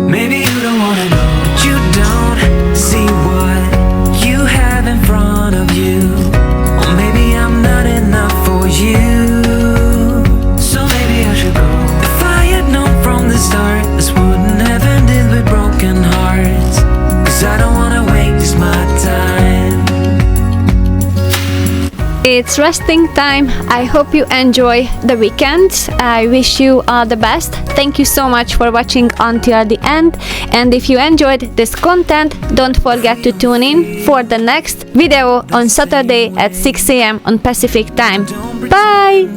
Maybe you don't wanna know, but you don't see what you have in front of you. Or maybe I'm not enough for you, so maybe I should go. If I had known from the start, this wouldn't have ended with broken hearts. 'Cause I don't wanna waste my time.
It's resting time. I hope you enjoy the weekend. I wish you all the best. Thank you so much for watching until the end. And if you enjoyed this content, don't forget to tune in for the next video on Saturday at 6 a.m. on Pacific time. Bye!